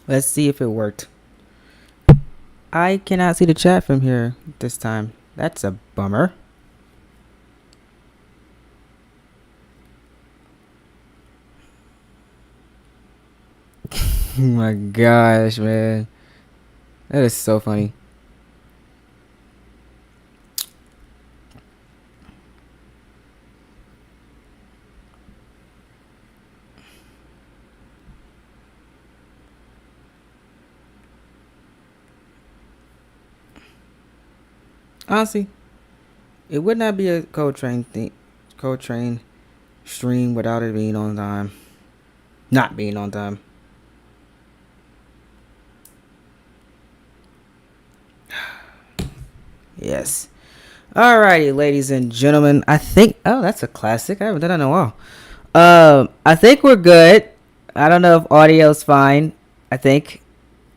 Let's see if it worked. I cannot see the chat from here this time. That's a bummer. Oh my gosh, man. That is so funny. Honestly, it would not be a Coletrain stream without it being on time. Not being on time. Yes. Alrighty, ladies and gentlemen. I think. Oh, that's a classic. I haven't done that in a while. I think we're good. I don't know if audio's fine. I think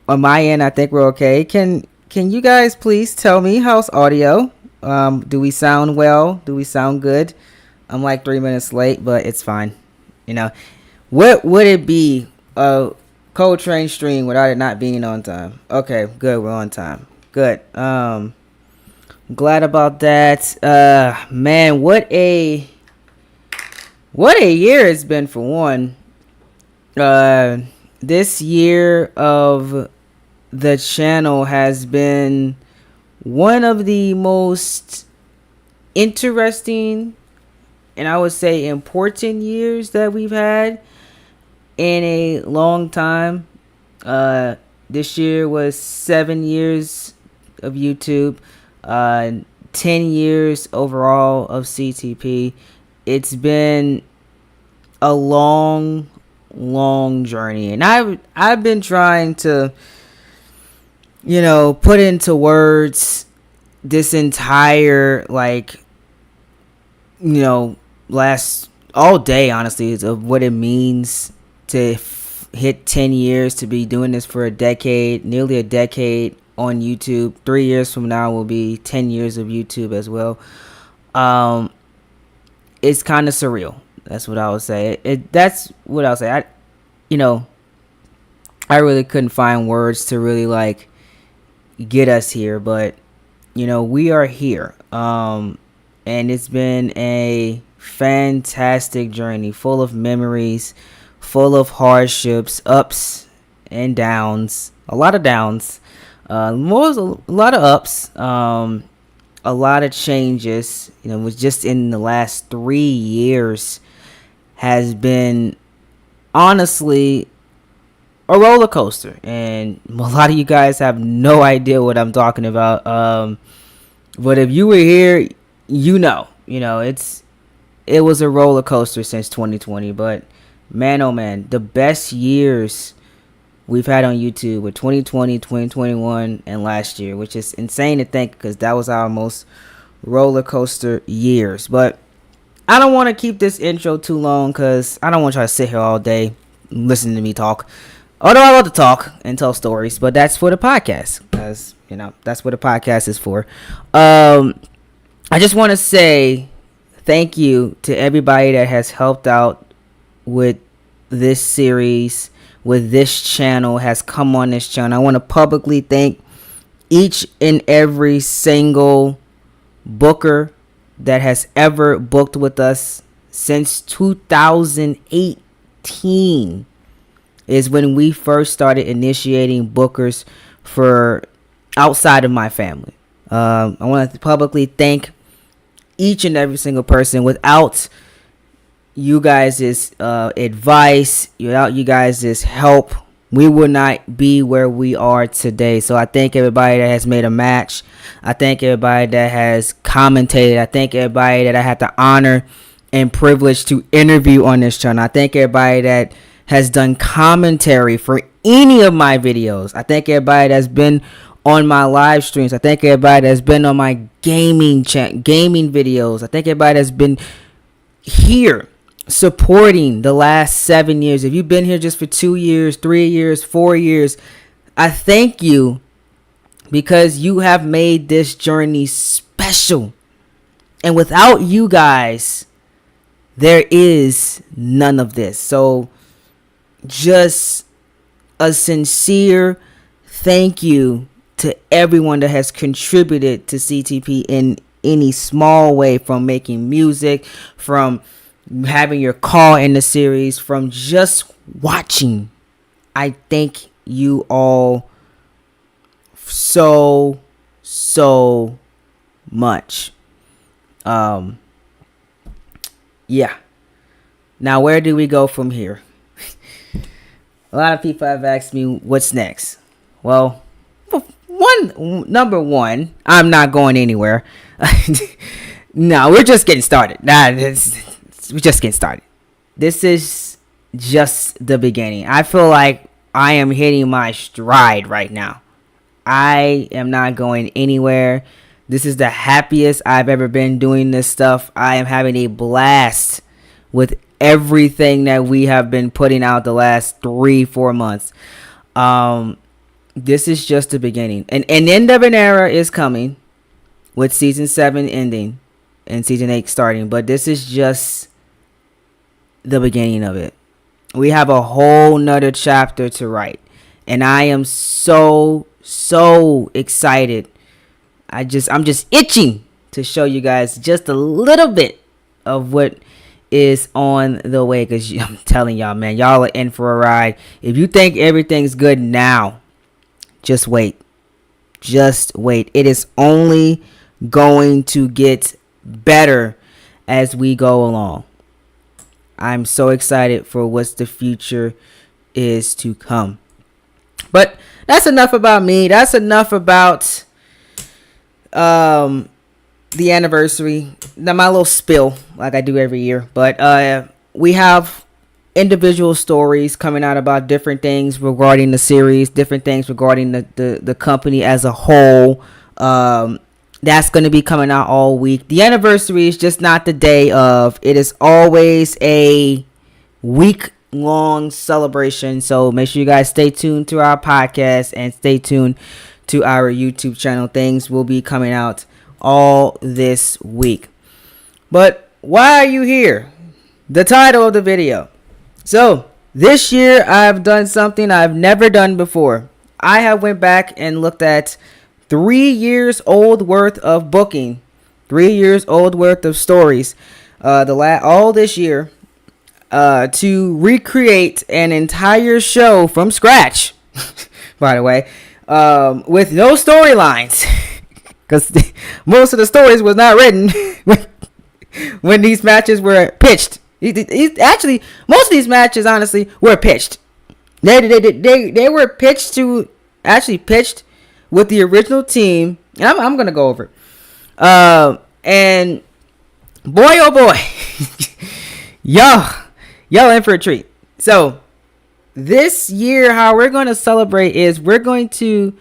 on my end, I think we're okay. Can you guys please tell me how's audio? Do we sound well? Do we sound good? I'm like 3 minutes late, but it's fine. You know, what would it be a Coletrain stream without it not being on time? Okay, good. We're on time. Good. Glad about that. Man, what a year it's been for one. This year of the channel has been one of the most interesting and I would say important years that we've had in a long time. This year was 7 years of YouTube, 10 years overall of CTP. It's been a long journey, and I've been trying to, put into words this entire last all day, honestly, of what it means to hit 10 years, to be doing this for a decade, nearly a decade on YouTube. 3 years from now will be 10 years of YouTube as well. It's kind of surreal. That's what I would say. That's what I'll say. I really couldn't find words to really get us here, but we are here. And it's been a fantastic journey, full of memories, full of hardships, ups and downs. A lot of downs, a lot of ups, a lot of changes. It was just in the last 3 years has been honestly a roller coaster, and a lot of you guys have no idea what I'm talking about. But if you were here, it was a roller coaster since 2020. But man, oh man, the best years we've had on YouTube were 2020, 2021, and last year, which is insane to think because that was our most roller coaster years. But I don't want to keep this intro too long because I don't want y'all to sit here all day listening to me talk. Although I love to talk and tell stories, but that's for the podcast, because that's what the podcast is for. I just want to say thank you to everybody that has helped out with this series, with this channel, has come on this channel. I want to publicly thank each and every single booker that has ever booked with us since 2018 is when we first started initiating bookers for outside of my family. I want to publicly thank each and every single person. Without you guys' advice, without you guys' help, we would not be where we are today. So I thank everybody that has made a match. I thank everybody that has commentated. I thank everybody that I had the honor and privilege to interview on this channel. I thank everybody that has done commentary for any of my videos. I thank everybody that's been on my live streams. I thank everybody that's been on my gaming videos. I thank everybody that's been here supporting the last 7 years. If you've been here just for 2 years, 3 years, 4 years, I thank you, because you have made this journey special. And without you guys, there is none of this. So just a sincere thank you to everyone that has contributed to CTP in any small way, from making music, from having your call in the series, from just watching. I thank you all so much. Yeah. Now, where do we go from here? A lot of people have asked me what's next. Well, number one, I'm not going anywhere. No, we're just getting started. We're just getting started. This is just the beginning. I feel like I am hitting my stride right now. I am not going anywhere. This is the happiest I've ever been doing this stuff. I am having a blast with everything that we have been putting out the last 3-4 months. This is just the beginning. An end of an era is coming, with season 7 ending and season 8 starting. But this is just the beginning of it. We have a whole nother chapter to write. And I am so excited. I'm just itching to show you guys just a little bit of what is on the way. Because I'm telling y'all, man, y'all are in for a ride. If you think everything's good now, just wait. Just wait. It is only going to get better as we go along. I'm so excited for what the future is to come. But that's enough about me. That's enough about the anniversary. Now, my little spill, like I do every year. But we have individual stories coming out about different things regarding the series, different things regarding the company as a whole. That's going to be coming out all week. The anniversary is just not the day of. It is always a week-long celebration. So make sure you guys stay tuned to our podcast and stay tuned to our YouTube channel. Things will be coming out all this week. But why are you here? The title of the video. So this year I've done something I've never done before. I have went back and looked at 3 years old worth of booking, 3 years old worth of stories, all this year, to recreate an entire show from scratch. By the way, with no storylines, because most of the stories was not written when these matches were pitched. Actually, most of these matches, honestly, were pitched. They were pitched with the original team. And I'm gonna go over it. And boy, oh boy, y'all in for a treat. So this year, how we're gonna celebrate is we're going to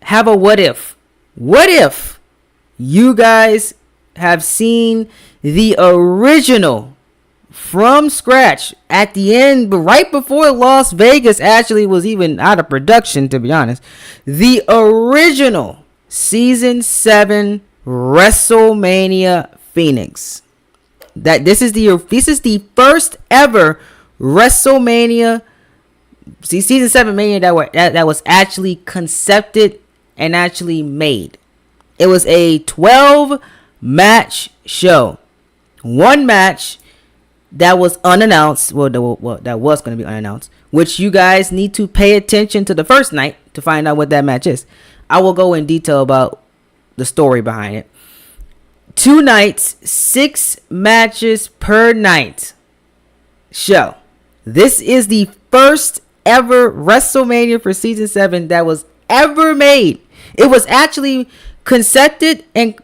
have a what if. What if you guys have seen the original from scratch at the end, but right before Las Vegas actually was even out of production, to be honest, the original season 7 WrestleMania Phoenix. This is the first ever WrestleMania season 7 Mania that was actually concepted and actually made. It was a 12 match show. One match that was unannounced. That was going to be unannounced, which you guys need to pay attention to the first night to find out what that match is. I will go in detail about the story behind it. 2 nights, 6 matches per night show. This is the first ever WrestleMania for season 7 that was ever made. It was actually concepted in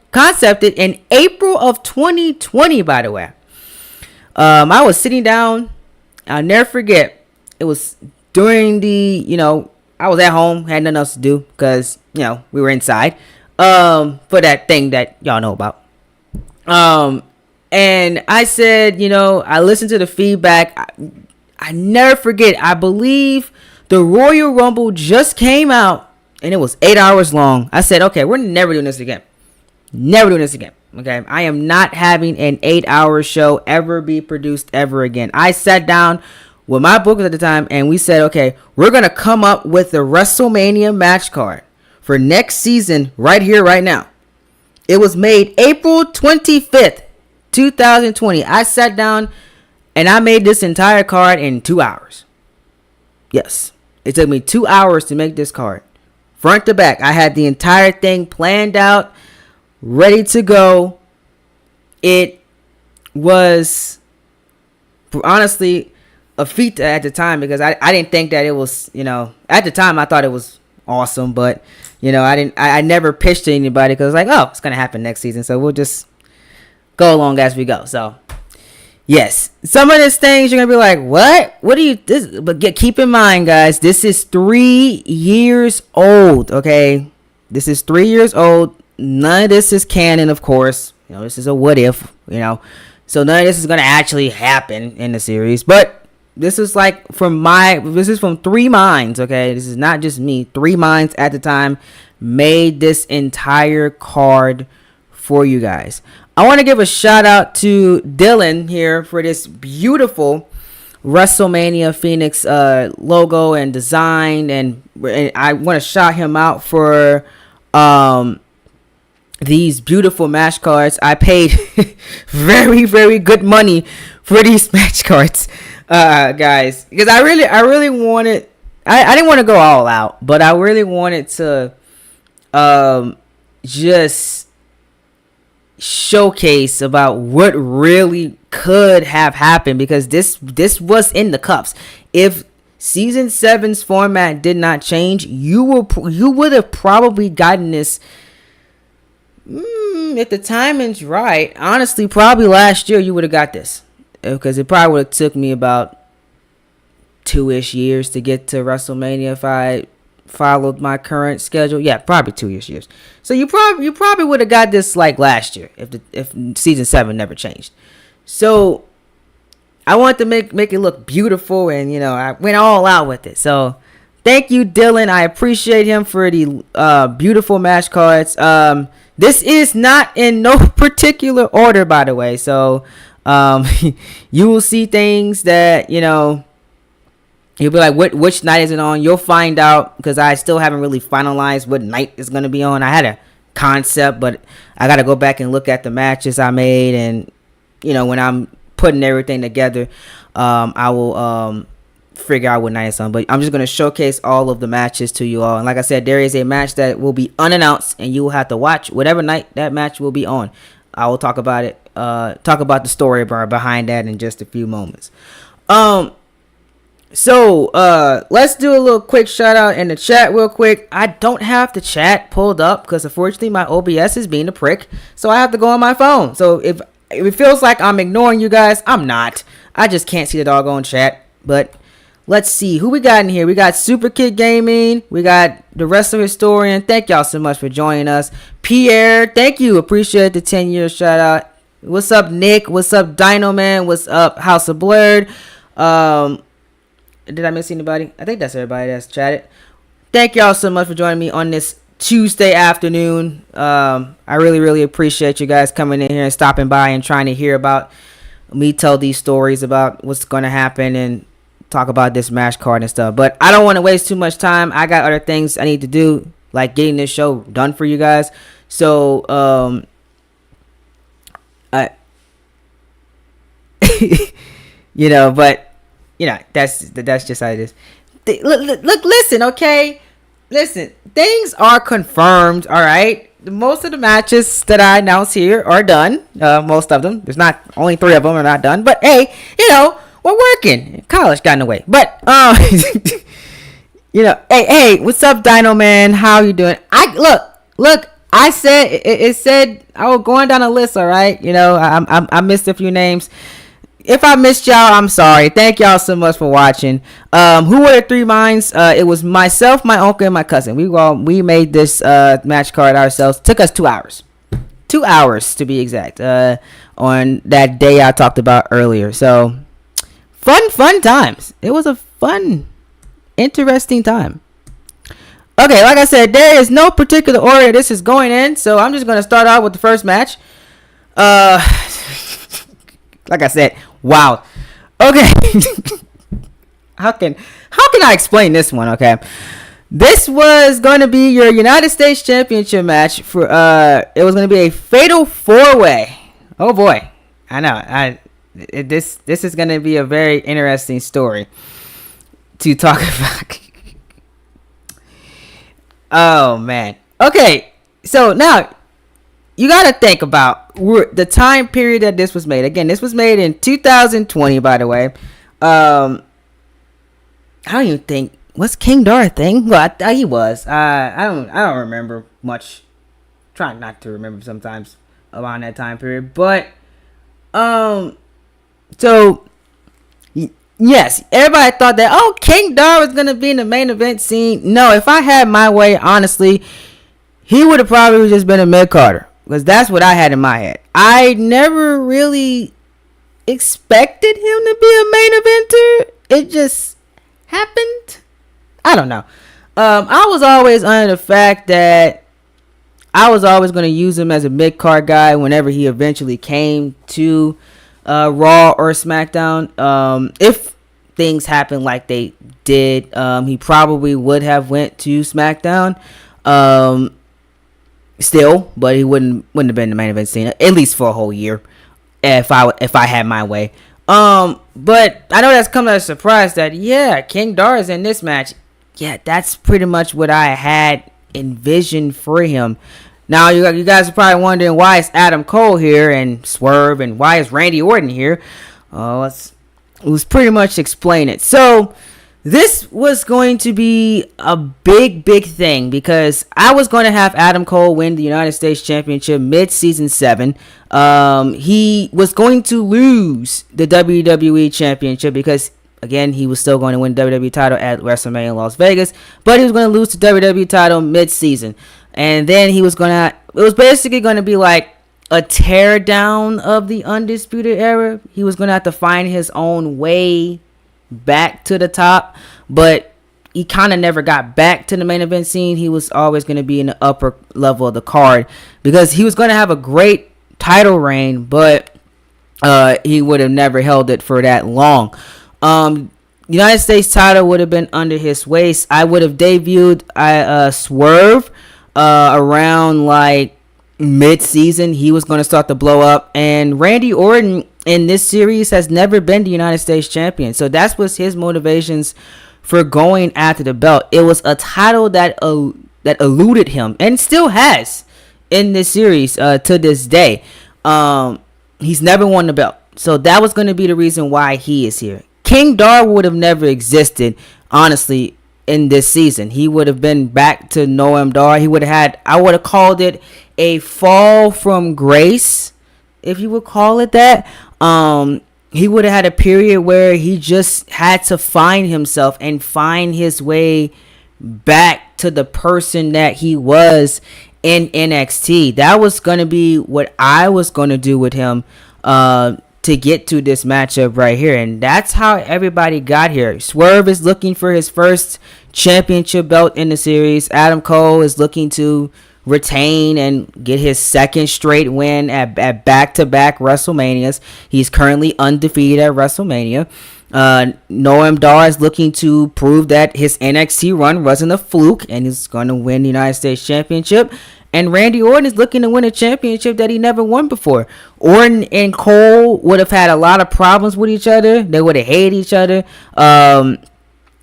April of 2020, by the way. I was sitting down. I'll never forget. It was during I was at home, had nothing else to do because, we were inside. For that thing that y'all know about. And I said, I listened to the feedback. I never forget. I believe the Royal Rumble just came out and it was 8 hours long. I said, okay, we're never doing this again. Never doing this again. Okay. I am not having an 8-hour show ever be produced ever again. I sat down with my bookers at the time, and we said, okay, we're going to come up with the WrestleMania match card for next season right here, right now. It was made April 25th, 2020. I sat down and I made this entire card in 2 hours. Yes, it took me 2 hours to make this card. Front to back, I had the entire thing planned out, ready to go. It was honestly a feat at the time because I didn't think that it was, at the time I thought it was awesome, but I never pitched to anybody because I was like, oh, it's gonna happen next season, so we'll just go along as we go. So yes, some of these things you're gonna be like, what do you this? But keep in mind, guys, this is 3 years old. Okay, this is 3 years old. None of this is canon, of course. This is a what if. So none of this is gonna actually happen in the series, but this is from 3 minds, okay? This is not just me. 3 minds at the time made this entire card for you guys. I want to give a shout out to Dylan here for this beautiful WrestleMania Phoenix logo and design, and I want to shout him out for these beautiful match cards. I paid very, very good money for these match cards. Guys, because I really wanted, I didn't want to go all out, but I really wanted to just showcase about what really could have happened, because this was in the cups. If season 7's format did not change, you would have probably gotten this, if the timing's right, honestly, probably last year you would have got this. Because it probably would have took me about 2-ish years to get to WrestleMania if I followed my current schedule. Yeah, probably 2-ish years. So you probably would have got this like last year if season 7 never changed. So I want to make it look beautiful, and I went all out with it. So thank you, Dylan. I appreciate him for the beautiful match cards. This is not in no particular order, by the way. So you will see things that you'll be like, which night is it on? You'll find out, because I still haven't really finalized what night is going to be on. I had a concept, but I got to go back and look at the matches I made, and when I'm putting everything together, I will figure out what night it's on. But I'm just going to showcase all of the matches to you all, and like I said, there is a match that will be unannounced, and you will have to watch whatever night that match will be on. I will talk about it, talk about the story behind that in just a few moments. So let's do a little quick shout out in the chat real quick. I don't have the chat pulled up because unfortunately my OBS is being a prick, so I have to go on my phone. So if it feels like I'm ignoring you guys, I'm not. I just can't see the doggone chat. But let's see who we got in here. We got Super Kid Gaming. We got the Wrestling Historian. Thank y'all so much for joining us. Pierre, thank you. Appreciate the 10-year shout out. What's up, Nick? What's up, Dino Man? What's up, House of Blurred? Did I miss anybody? I think that's everybody that's chatted. Thank y'all so much for joining me on this Tuesday afternoon. I really, really appreciate you guys coming in here and stopping by and trying to hear about me tell these stories about what's going to happen and talk about this match card and stuff. But I don't want to waste too much time. I got other things I need to do, like getting this show done for you guys. So, that's just how it is. Look, listen, okay? Listen, things are confirmed, all right? Most of the matches that I announce here are done. Most of them. There's not, only 3 of them are not done. But, hey, we're working. College got in the way. But, hey, what's up, Dino Man? How you doing? Look, I said, it said, I was going down a list, all right? I missed a few names. If I missed y'all, I'm sorry. Thank y'all so much for watching. Who were the 3 minds? It was myself, my uncle, and my cousin. We made this match card ourselves. Took us 2 hours. 2 hours to be exact. On that day I talked about earlier. So fun times. It was a fun, interesting time. Okay, like I said, there is no particular order this is going in, so I'm just gonna start out with the first match. Like I said, wow. Okay. how can I explain this one? Okay, this was going to be your United States Championship match for it was going to be a fatal 4-way. Oh boy, I know. This is going to be a very interesting story to talk about. Oh man. Okay, so now you got to think about the time period that this was made. Again, this was made in 2020, by the way. I don't even think, was King Dar a thing? Well, I thought he was. I don't remember much. Trying not to remember sometimes around that time period, but so yes, everybody thought that King Dar was gonna be in the main event scene. No, if I had my way, honestly, he would have probably just been a mid-carder, because that's what I had in my head. I never really expected him to be a main eventer. It just happened. I don't know. I was always under the fact that I was always going to use him as a mid-card guy whenever he eventually came to Raw or SmackDown. If things happened like they did, he probably would have went to SmackDown. Still, but he wouldn't have been the main event scene, at least for a whole year, if I had my way. But I know that's come as a surprise that King Dar is in this match. Yeah, that's pretty much what I had envisioned for him. Now you guys are probably wondering, why is Adam Cole here and Swerve, and why is Randy Orton here? Let's pretty much explain it. So this was going to be a big thing, because I was going to have Adam Cole win the United States Championship mid-season 7. He was going to lose the WWE Championship because, again, he was still going to win the WWE title at WrestleMania in Las Vegas, but he was going to lose the WWE title mid-season. And then it was basically going to be like a tear down of the Undisputed Era. He was going to have to find his own way back to the top, but he kind of never got back to the main event scene. He was always going to be in the upper level of the card, because he was going to have a great title reign, but he would have never held it for that long. United States title would have been under his waist. I would have debuted Swerve around like mid-season. He was going to start to blow up, and Randy Orton in this series has never been the United States champion, so that was his motivations for going after the belt. It was a title that eluded him, and still has in this series to this day. He's never won the belt, so that was going to be the reason why he is here. King Dar would have never existed, honestly, in this season. He would have been back to Noam Dar. I would have called it a fall from grace, if you would call it that. He would have had a period where he just had to find himself and find his way back to the person that he was in NXT. That was going to be what I was going to do with him to get to this matchup right here. And that's how everybody got here. Swerve is looking for his first championship belt in the series. Adam Cole is looking to retain and get his second straight win at back-to-back WrestleManias. He's currently undefeated at WrestleMania. Noam Dar is looking to prove that his NXT run wasn't a fluke, and he's going to win the United States Championship. And Randy Orton is looking to win a championship that he never won before. Orton and Cole would have had a lot of problems with each other. They would have hated each other.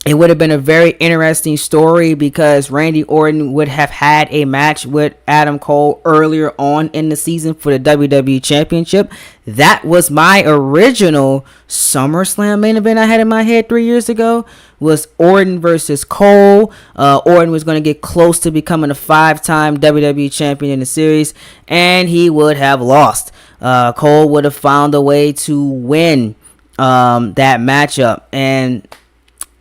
It would have been a very interesting story, because Randy Orton would have had a match with Adam Cole earlier on in the season for the WWE Championship. That was my original SummerSlam main event I had in my head 3 years ago, was Orton versus Cole. Orton was going to get close to becoming a 5-time WWE champion in the series, and he would have lost. Cole would have found a way to win that matchup, and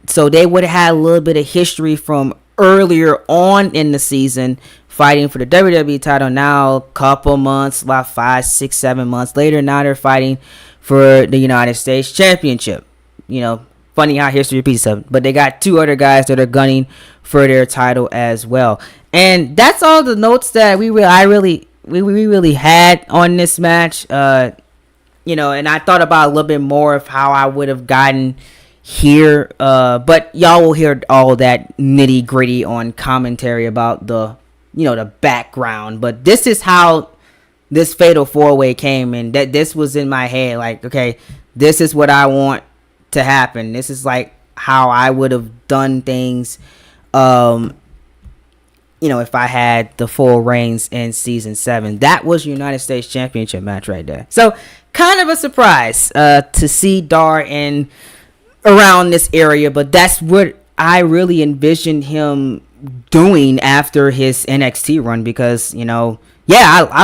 so they would have had a little bit of history from earlier on in the season, fighting for the WWE title. Now, a couple months, about 5, 6, 7 months later, now they're fighting for the United States Championship. You know, funny how history repeats itself. But they got 2 other guys that are gunning for their title as well. And that's all the notes that we really had on this match. You know, and I thought about a little bit more of how I would have gotten here, but y'all will hear all that nitty gritty on commentary about the background. But this is how this fatal 4-way came, and that this was in my head. Like, okay, this is what I want to happen. This is like how I would have done things, if I had the full reigns in season 7. That was United States Championship match right there. So kind of a surprise to see Dar in around this area, but that's what I really envisioned him doing after his NXT run, because I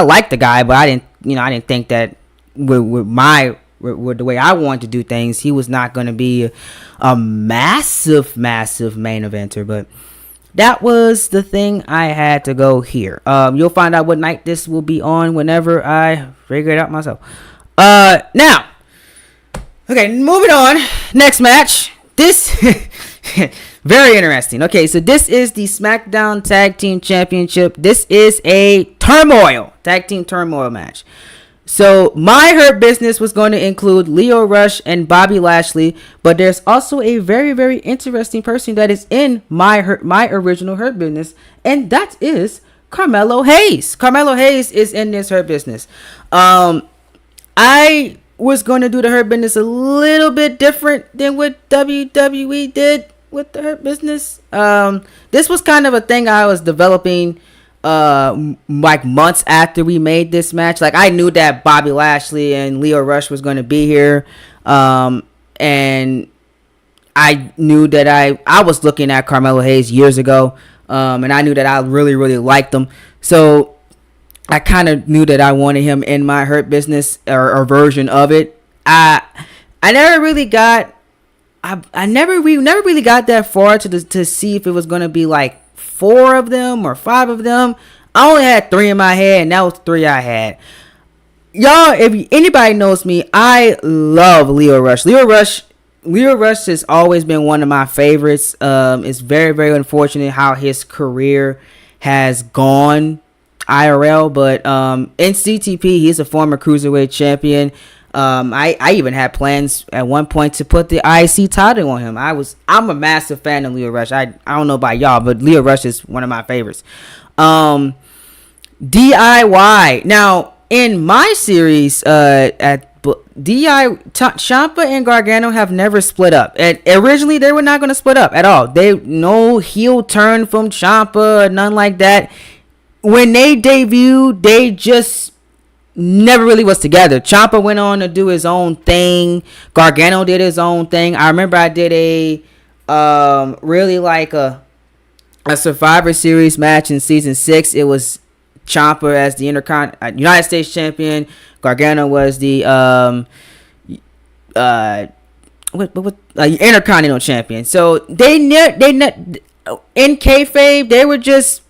like the guy, but I didn't think that with the way I wanted to do things, he was not going to be a massive main eventer. But that was the thing I had to go here. You'll find out what night this will be on whenever I figure it out myself. Now, okay, moving on. Next match. This very interesting. Okay, so this is the SmackDown Tag Team Championship. This is a tag team turmoil match. So My Hurt Business was going to include Lio Rush and Bobby Lashley, but there's also a very, very interesting person that is in my original Hurt Business, and that is Carmelo Hayes. Carmelo Hayes is in this Hurt Business. I was going to do the Hurt Business a little bit different than what WWE did with the Hurt Business. This was kind of a thing I was developing like months after we made this match. Like, I knew that Bobby Lashley and Lio Rush was going to be here, and I knew that I was looking at Carmelo Hayes years ago, and I knew that I really, really liked him. So I kind of knew that I wanted him in my Hurt Business or version of it. We never really got that far to see if it was going to be like 4 of them or 5 of them. I only had 3 in my head, and that was 3 I had. Y'all, if anybody knows me, I love Lio Rush. Lio Rush has always been one of my favorites. It's very, very unfortunate how his career has gone IRL, but in CTP, he's a former cruiserweight champion. I even had plans at one point to put the IC title on him. I'm a massive fan of Lio Rush. I don't know about y'all, but Lio Rush is one of my favorites. DIY. Now, in my series, Ciampa and Gargano have never split up. And originally, they were not going to split up at all. No heel turn from Ciampa, none like that. When they debuted, they just never really was together. Ciampa went on to do his own thing. Gargano did his own thing. I remember I did a really like a Survivor Series match in season 6. It was Ciampa as the United States champion. Gargano was the Intercontinental champion. So they in kayfabe, they were just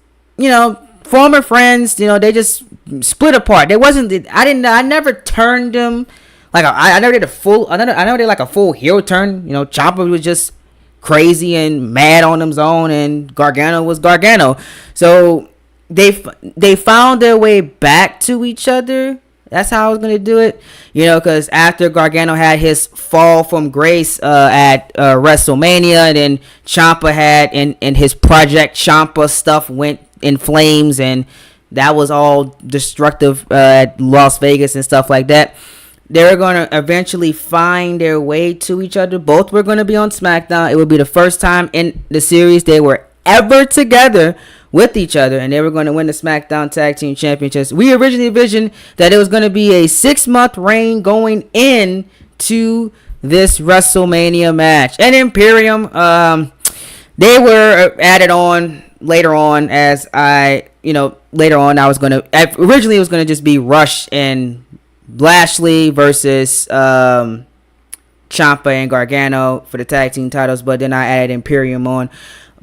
former friends. They just split apart. I never turned them like I never did a full. I never did like a full heel turn. Ciampa was just crazy and mad on his own, and Gargano was Gargano. So they found their way back to each other. That's how I was gonna do it, because after Gargano had his fall from grace at WrestleMania, and then Ciampa had and his Project Ciampa stuff went in flames, and that was all destructive at Las Vegas and stuff like that. They were going to eventually find their way to each other. Both were going to be on SmackDown. It would be the first time in the series they were ever together with each other, and they were going to win the SmackDown Tag Team Championships. We originally envisioned that it was going to be a 6-month reign going into this WrestleMania match. And Imperium, they were added on later on, as later on I was going to, originally it was going to just be Rush and Lashley versus Ciampa and Gargano for the tag team titles, but then I added Imperium on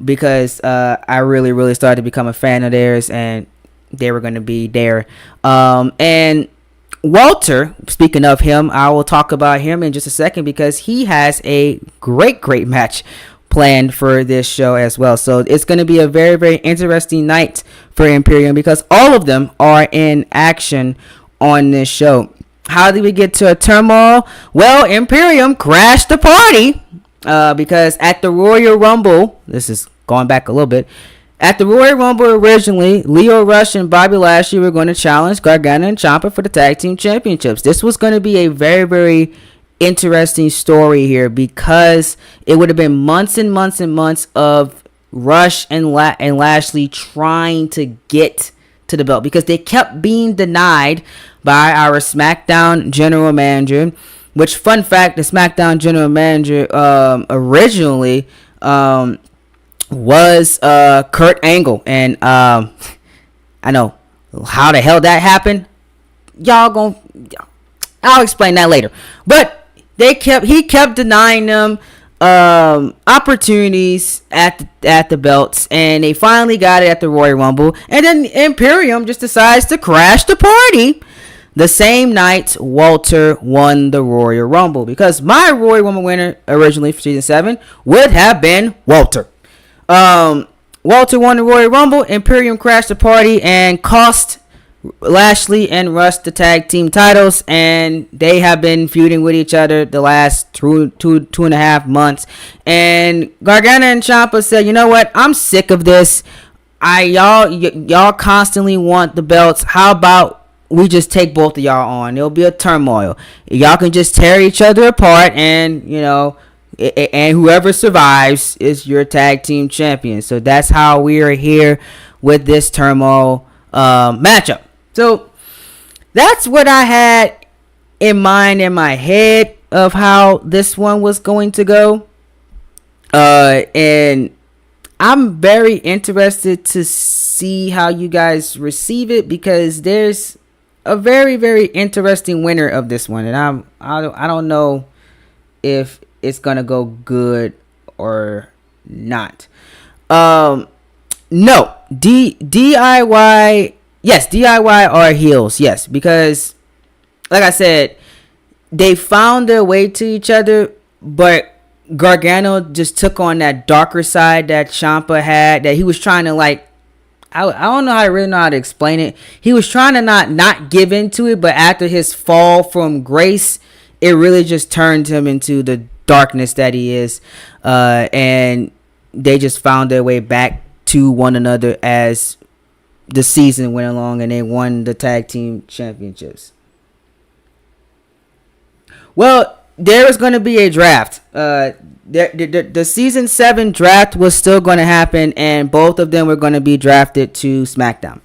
because I really, really started to become a fan of theirs, and they were going to be there. And Walter, speaking of him, I will talk about him in just a second because he has a great match planned for this show as well. So it's going to be a very, very interesting night for Imperium because all of them are in action on this show. How did we get to a turmoil? Well, Imperium crashed the party because at the Royal Rumble, this is going back a little bit. At the Royal Rumble originally, Lio Rush and Bobby Lashley were going to challenge Gargano and Ciampa for the tag team championships. This was going to be a very, very interesting story here because it would have been months and months and months of Rush and Lashley trying to get to the belt because they kept being denied by our SmackDown general manager. Which, fun fact, the SmackDown general manager originally was Kurt Angle, and I know how the hell that happened. I'll explain that later. But he kept denying them opportunities at the belts, and they finally got it at the Royal Rumble, and then Imperium just decides to crash the party. The same night, Walter won the Royal Rumble because my Royal Rumble winner originally for season 7 would have been Walter. Walter won the Royal Rumble. Imperium crashed the party and cost Lashley and Rush the tag team titles, and they have been feuding with each other the last two and a half months. And Gargano and Ciampa said, "You know what? I'm sick of this. Y'all constantly want the belts. How about we just take both of y'all on? There'll be a turmoil. Y'all can just tear each other apart, and and whoever survives is your tag team champion." So that's how we are here with this turmoil matchup. So that's what I had in mind in my head of how this one was going to go. And I'm very interested to see how you guys receive it because there's a very, very interesting winner of this one, and I don't know if it's gonna go good or not. No, DIY, yes, DIY are heels, yes, because like I said, they found their way to each other, but Gargano just took on that darker side that Ciampa had, that he was trying to I don't know how to really know how to explain it. He was trying to not give into it, but after his fall from grace, it really just turned him into the darkness that he is. And they just found their way back to one another as the season went along, and they won the tag team championships. Well, there is going to be a draft. The season 7 draft was still going to happen, and both of them were going to be drafted to SmackDown.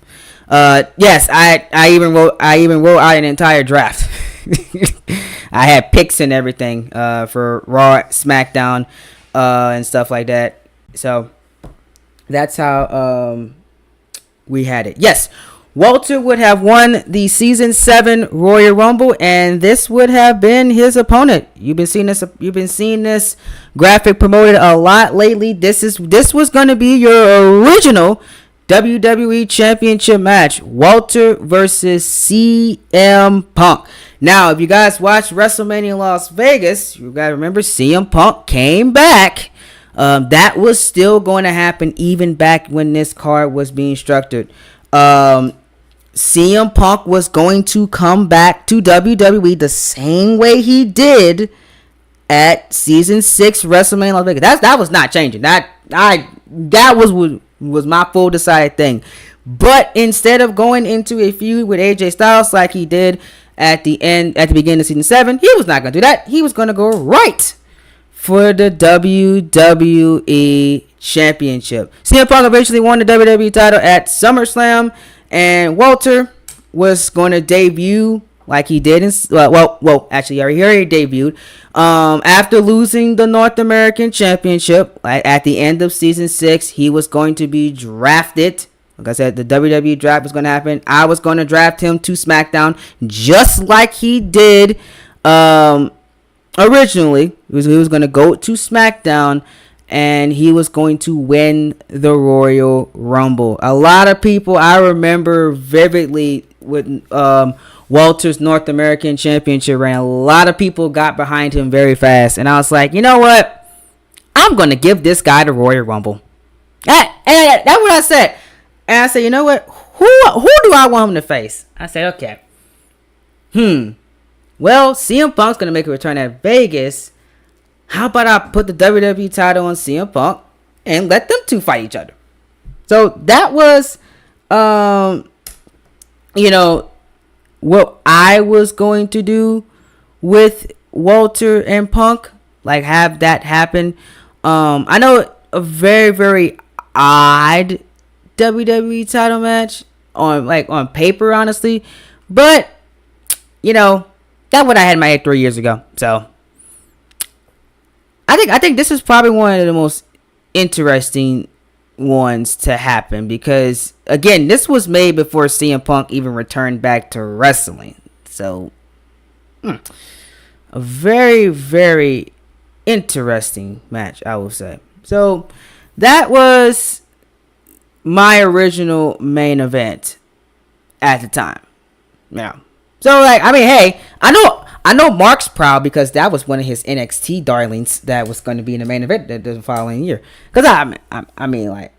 Yes, I even wrote out an entire draft. I had picks and everything for Raw, SmackDown, and stuff like that. So that's how we had it. Yes, Walter would have won the season 7 Royal Rumble, and this would have been his opponent. You've been seeing this graphic promoted a lot lately. This was going to be your original WWE Championship match, Walter versus CM Punk. Now, if you guys watched WrestleMania Las Vegas, you gotta remember CM Punk came back. That was still going to happen even back when this card was being structured. CM Punk was going to come back to WWE the same way he did at season 6 WrestleMania Las Vegas. That was not changing. That was my full decided thing. But instead of going into a feud with AJ Styles like he did at the beginning of season 7, he was not going to do that. He was going to go right for the WWE Championship. CM Punk eventually won the WWE title at SummerSlam, and Walter was going to debut like he did actually he already debuted after losing the North American Championship at the end of season 6. He was going to be drafted. Like I said, the WWE draft was going to happen. I was going to draft him to SmackDown just like he did originally. He was going to go to SmackDown, and he was going to win the Royal Rumble. A lot of people, I remember vividly with Walter's North American Championship reign, a lot of people got behind him very fast. And I was like, you know what? I'm going to give this guy the Royal Rumble. And that's what I said. And I said, you know what? Who do I want him to face? I said, okay. Well, CM Punk's going to make a return at Vegas. how about I put the WWE title on CM Punk and let them two fight each other? So that was, you know, what I was going to do with Walter and Punk, like have that happen. I know a very, very odd WWE title match on paper, honestly, but you know, that what I had in my head 3 years ago. So I think this is probably one of the most interesting ones to happen, because again, this was made before CM Punk even returned back to wrestling. So a very, very interesting match, I will say. So that was my original main event at the time. Yeah. So like, I mean, hey, I know Mark's proud because that was one of his NXT darlings that was going to be in the main event the following year. Because I mean, like,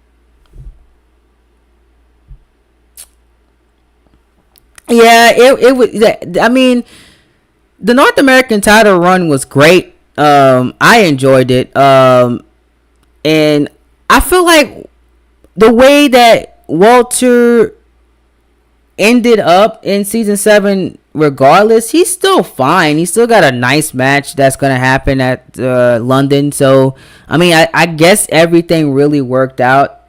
yeah, it was. I mean, the North American title run was great. I enjoyed it. And I feel like the way that Walter ended up in season 7, regardless, he's still fine. He's still got a nice match that's gonna happen at London. So I mean, I guess everything really worked out,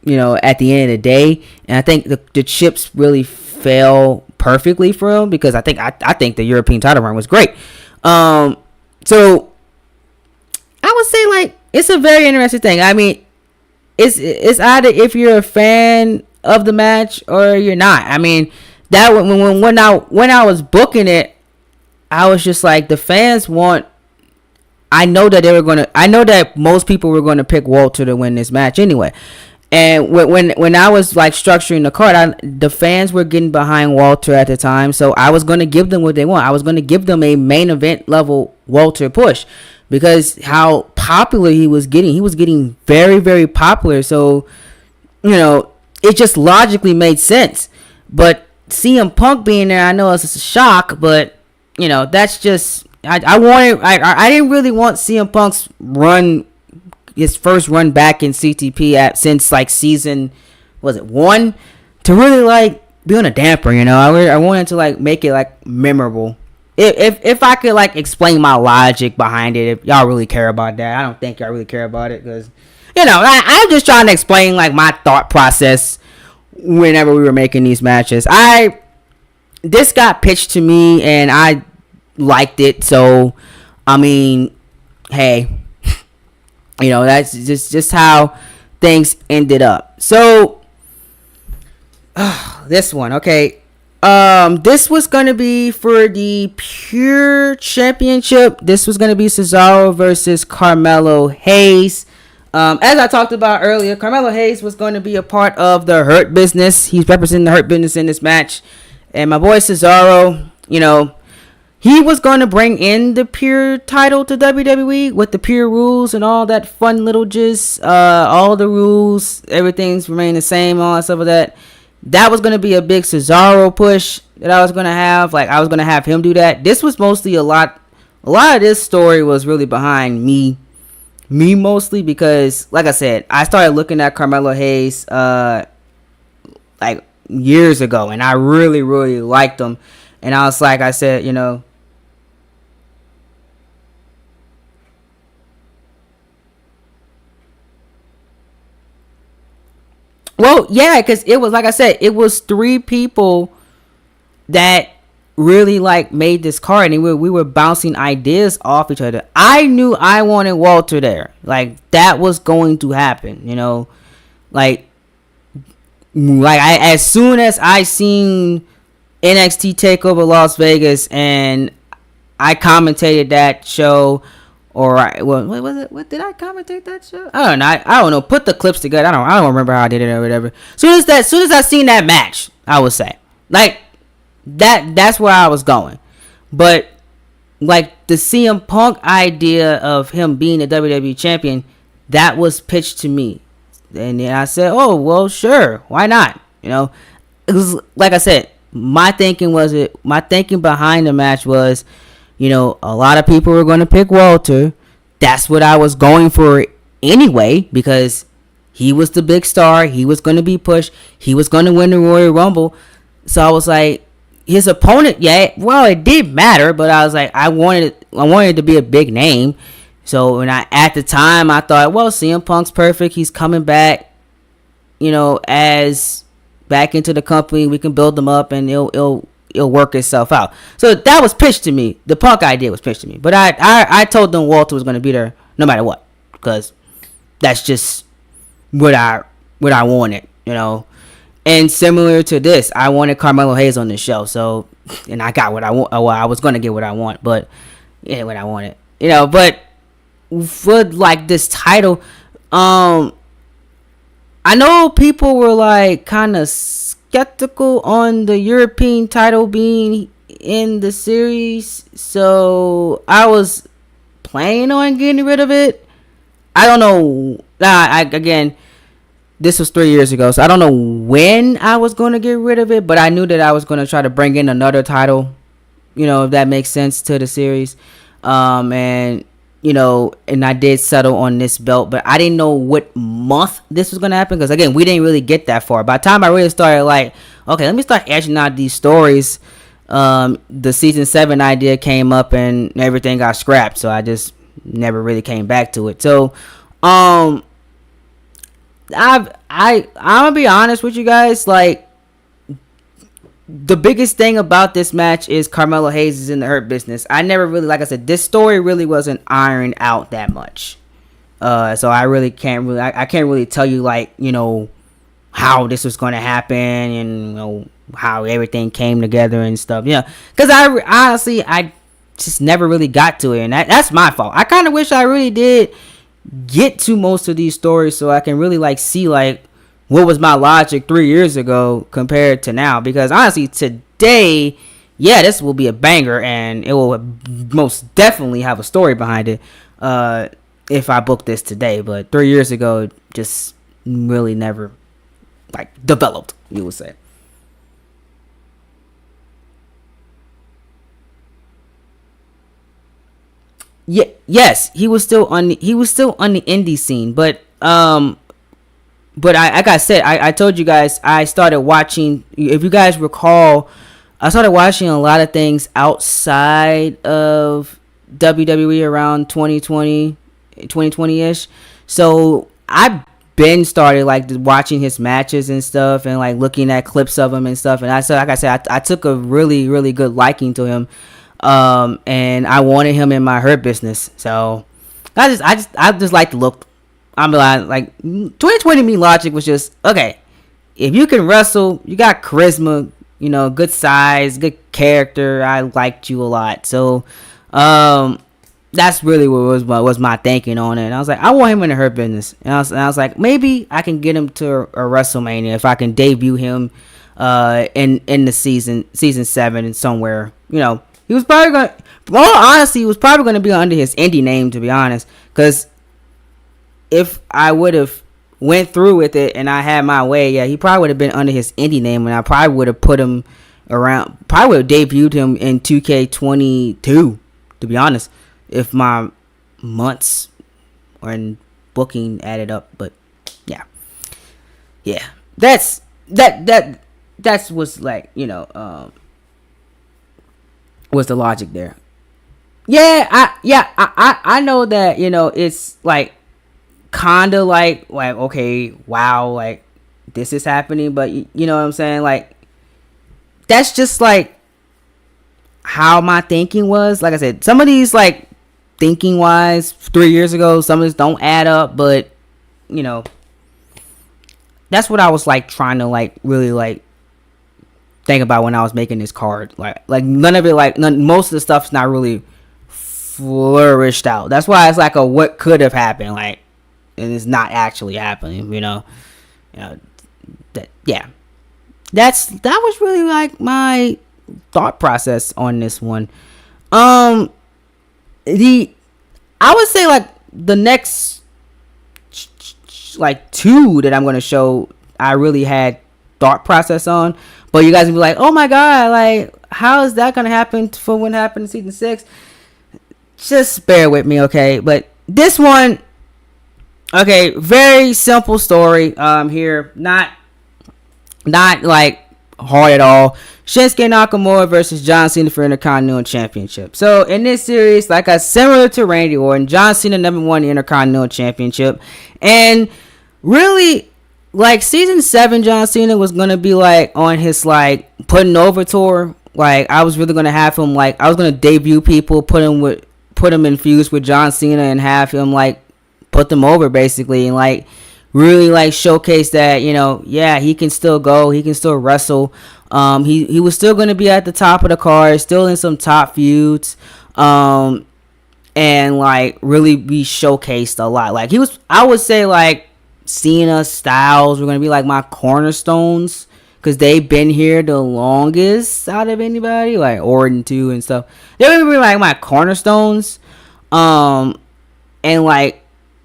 you know, at the end of the day. And I think the chips really fell perfectly for him, because I think the European title run was great. So I would say, like, it's a very interesting thing. I mean, it's either if you're a fan of the match or you're not. I mean, that when I was booking it, I was just like, the fans want. I know that most people were gonna pick Walter to win this match anyway. And when I was like structuring the card, the fans were getting behind Walter at the time, so I was gonna give them what they want. I was gonna give them a main event level Walter push, because how popular he was getting very, very popular. So, you know, it just logically made sense. But CM Punk being there, I know it's a shock, but you know, that's just I didn't really want CM Punk's run, his first run back in CTP since like season, was it 1, to really like be on a damper. You know, I wanted to like make it like memorable. If I could like explain my logic behind it, if y'all really care about that. I don't think y'all really care about it, because you know, I'm just trying to explain like my thought process whenever we were making these matches. This got pitched to me and I liked it, so I mean, hey, you know, that's just how things ended up. So this one, okay. This was gonna be for the Pure Championship. This was gonna be Cesaro versus Carmelo Hayes. As I talked about earlier, Carmelo Hayes was going to be a part of the Hurt Business. He's representing the Hurt Business in this match. And my boy Cesaro, you know, he was going to bring in the Pure title to WWE with the Pure rules and all that fun little jizz. All the rules, everything's remained the same, all that stuff of that. That was going to be a big Cesaro push that I was going to have. Like, I was going to have him do that. This was mostly a lot of this story was really behind me mostly, because like I said, I started looking at Carmelo Hayes like years ago, and I really, really liked him. And I was like, I said, you know, well, yeah, because it was, like I said, it was 3 people that really like made this card, and we were bouncing ideas off each other. I knew I wanted Walter there. Like, that was going to happen, you know. Like as soon as I seen NXT TakeOver Las Vegas and I commentated that show, or what was it? What did I commentate that show? I don't know. I don't know. Put the clips together. I don't remember how I did it or whatever. Soon as I seen that match, I would say, like, that's where I was going. But like the CM Punk idea of him being the WWE champion, that was pitched to me, and then I said, oh well, sure, why not? You know, it was, like I said, my thinking behind the match was, you know, a lot of people were going to pick Walter, that's what I was going for anyway, because he was the big star. He was going to be pushed. He was going to win the Royal Rumble. So I was like, his opponent, yeah, well, it did matter, but I was like, I wanted it to be a big name. So at the time, I thought, well, CM Punk's perfect. He's coming back, as back into the company. We can build him up, and it'll work itself out. So that was pitched to me. The Punk idea was pitched to me, but I told them Walter was going to be there no matter what, because that's just what I wanted, And similar to this, I wanted Carmelo Hayes on the show. So, and I got what I want. Well, I was going to get what I want, but yeah, what I wanted, But for like this title, I know people were like kind of skeptical on the European title being in the series, so I was planning on getting rid of it. I don't know. Again, this was 3 years ago, so I don't know when I was going to get rid of it, but I knew that I was going to try to bring in another title, if that makes sense, to the series. And I did settle on this belt, but I didn't know what month this was going to happen, because, again, we didn't really get that far. By the time I really started, like, okay, let me start edging out these stories, the season 7 idea came up and everything got scrapped, so I just never really came back to it. So, I'm gonna be honest with you guys, like, the biggest thing about this match is Carmelo Hayes is in the Hurt Business. I never really, like I said, this story really wasn't ironed out that much. So I really can't really, I can't really tell you, like, how this was going to happen and, how everything came together and stuff. Yeah. Because I just never really got to it. And that's my fault. I kind of wish I really did get to most of these stories so I can really, like, see, like, what was my logic 3 years ago compared to now. Because honestly, today, yeah, this will be a banger, and it will most definitely have a story behind it if I book this today. But 3 years ago, just really never, like, developed, you would say. Yeah, yes, he was still on the indie scene, but like I said, I told you guys, I started watching, if you guys recall, I started watching a lot of things outside of WWE around 2020-ish. So I've been started, like, watching his matches and stuff, and, like, looking at clips of him and stuff. And I took a really, really good liking to him. And I wanted him in my Hurt Business. So I just like to look. I'm like 2020 me logic was just, okay, if you can wrestle, you got charisma, good size, good character, I liked you a lot. So that's really what was my thinking on it. And I was like, I want him in the Hurt Business. And I was like, maybe I can get him to a WrestleMania if I can debut him in the season 7 and somewhere. He was probably going to, well, honestly, he was probably going to be under his indie name, to be honest, because if I would have went through with it and I had my way, yeah, he probably would have been under his indie name, and I probably would have put him around, probably would have debuted him in 2K22, to be honest, if my months and booking added up. But yeah, that's was like, was the logic there. I know that, it's like kind of like okay, wow, like this is happening, but you know what I'm saying, like that's just like how my thinking was. Like I said, some of these, like, thinking wise 3 years ago, some of this don't add up, but that's what I was, like, trying to, like, really, like, think about when I was making this card. Like none of it, most of the stuff's not really flourished out. That's why it's like a what could have happened, like, and it's not actually happening. That was really, like, my thought process on this one. I would say, like, the next, like, 2 that I'm gonna show, I really had thought process on. But you guys will be like, oh my god, like, how is that gonna happen for what happened in season 6? Just bear with me, okay? But this one, okay, very simple story. Here, not like hard at all. Shinsuke Nakamura versus John Cena for Intercontinental Championship. So in this series, like similar to Randy Orton, John Cena #1 Intercontinental Championship, and really, like season 7, John Cena was gonna be like on his like putting over tour. Like I was really gonna have him like I was gonna debut people, put him infused with John Cena, and have him like put them over basically, and like really like showcase that, you know, yeah, he can still go, he can still wrestle. He was still gonna be at the top of the card, still in some top feuds, and like really be showcased a lot. Like he was, I would say like Cena, Styles were gonna be like my cornerstones, because they've been here the longest out of anybody, like Orton too and stuff. They're gonna be like my cornerstones. And like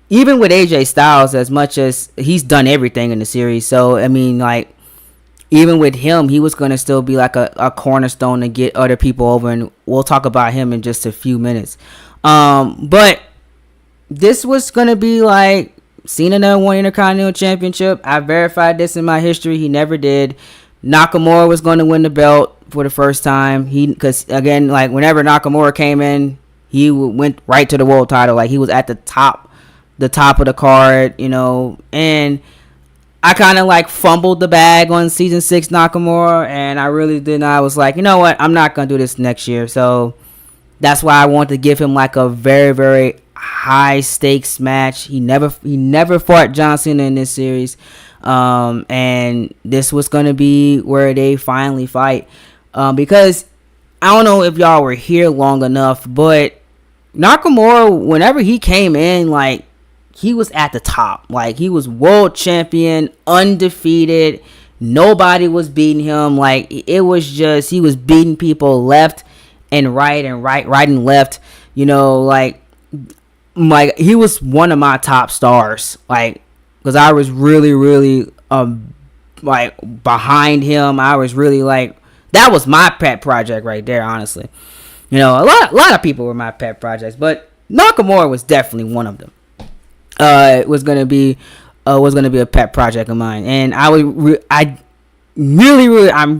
even with AJ Styles, as much as he's done everything in the series, so I mean like even with him, he was gonna still be like a cornerstone to get other people over, and we'll talk about him in just a few minutes. But this was gonna be like Cena never won Intercontinental Championship. I verified this in my history. He never did. Nakamura was going to win the belt for the first time. Because again, like whenever Nakamura came in, he went right to the world title. Like he was at the top of the card, you know. And I kind of like fumbled the bag on season 6 Nakamura, and I really didn't. I was like, you know what? I'm not going to do this next year. So that's why I want to give him like a very, very high stakes match. He never fought John Cena in this series, and this was gonna be where they finally fight, because I don't know if y'all were here long enough, but Nakamura, whenever he came in, like he was at the top. Like he was world champion, undefeated, nobody was beating him. Like it was just, he was beating people left and right and left, you know. Like he was one of my top stars, like, because I was really like behind him. I was really like, that was my pet project right there, honestly. You know, a lot of people were my pet projects, but Nakamura was definitely one of them. It was gonna be a pet project of mine, and I'm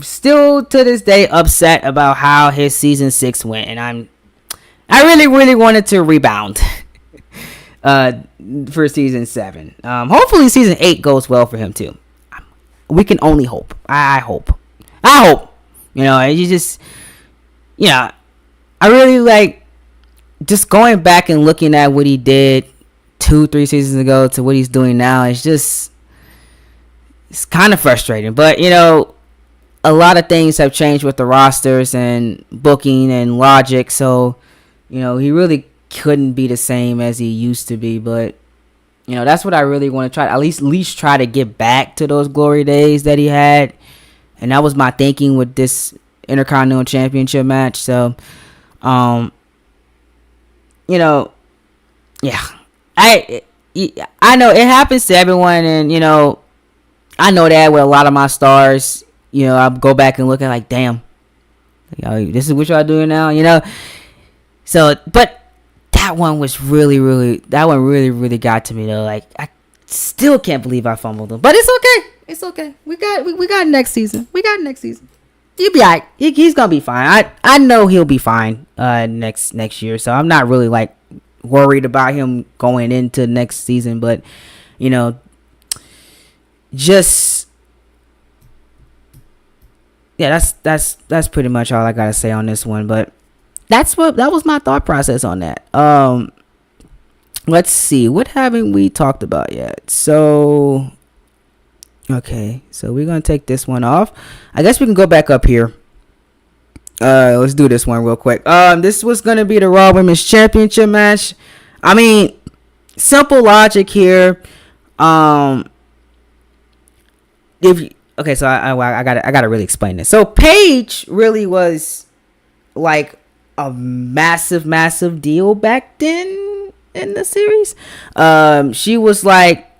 still to this day upset about how his season 6 went, and I really wanted to rebound for season 7. Hopefully season 8 goes well for him too. We can only hope. I hope. You know, you just, you know, I really like just going back and looking at what he did 2-3 seasons ago to what he's doing now. It's kind of frustrating, but you know, a lot of things have changed with the rosters and booking and logic, so you know, he really couldn't be the same as he used to be. But you know, that's what I really want to try, at least try to get back to those glory days that he had, and that was my thinking with this Intercontinental Championship match. So you know, yeah, I know it happens to everyone, and you know, I know that with a lot of my stars, you know, I go back and look at like, damn, you know, this is what y'all doing now, you know. So, but that one was really got to me though. Like, I still can't believe I fumbled him, but it's okay. We got next season. He'll be alright. He's gonna be fine. I know he'll be fine next year. So I'm not really like worried about him going into next season. But you know, just yeah, that's pretty much all I gotta say on this one. But that was my thought process on that. Let's see, what haven't we talked about yet? So okay, so we're gonna take this one off. I guess we can go back up here. Let's do this one real quick. This was gonna be the Raw Women's Championship match. I mean, simple logic here. Okay, so I gotta really explain this. So Paige really was like a massive deal back then in the series. She was like,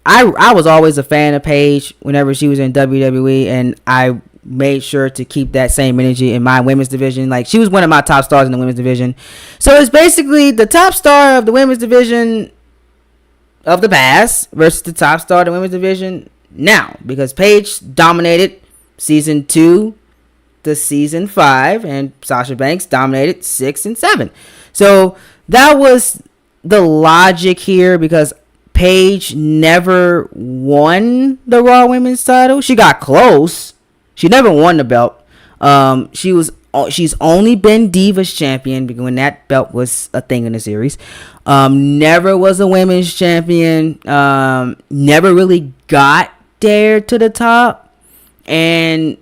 I was always a fan of Paige whenever she was in WWE, and I made sure to keep that same energy in my women's division. Like, she was one of my top stars in the women's division. So it's basically the top star of the women's division of the past versus the top star of the women's division now, because Paige dominated season 2 to season 5, and Sasha Banks dominated 6 and 7. So that was the logic here, because Paige never won the Raw Women's title. She got close. She never won the belt. She's only been Divas champion because when that belt was a thing in the series. Never was a women's champion. Never really got there to the top. And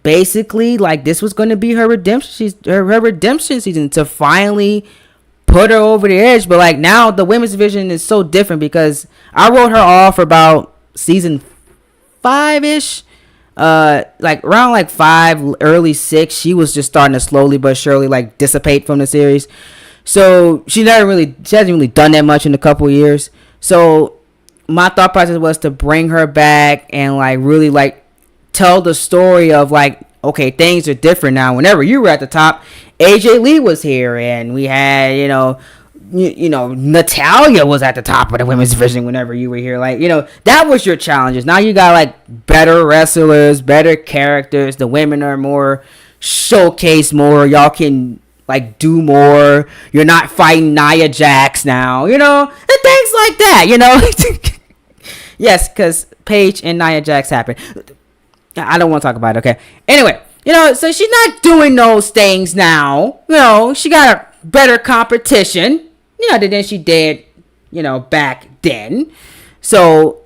basically, like, this was going to be her redemption. Her redemption season to finally put her over the edge. But like, now the women's division is so different because I wrote her off about season 5-ish. Like around like 5, early 6, she was just starting to slowly but surely like dissipate from the series. So she hasn't really done that much in a couple of years. So my thought process was to bring her back and like really like tell the story of like, okay, things are different now. Whenever you were at the top, AJ Lee was here, and we had, you know, Natalya was at the top of the women's division whenever you were here. Like, you know, that was your challenges. Now you got like better wrestlers, better characters. The women are more showcased more. Y'all can like do more. You're not fighting Nia Jax now, you know, and things like that, you know. Yes, because Paige and Nia Jax happened. I don't want to talk about it, okay? Anyway, you know, so she's not doing those things now. You know, she got a better competition, you know, than she did, you know, back then. So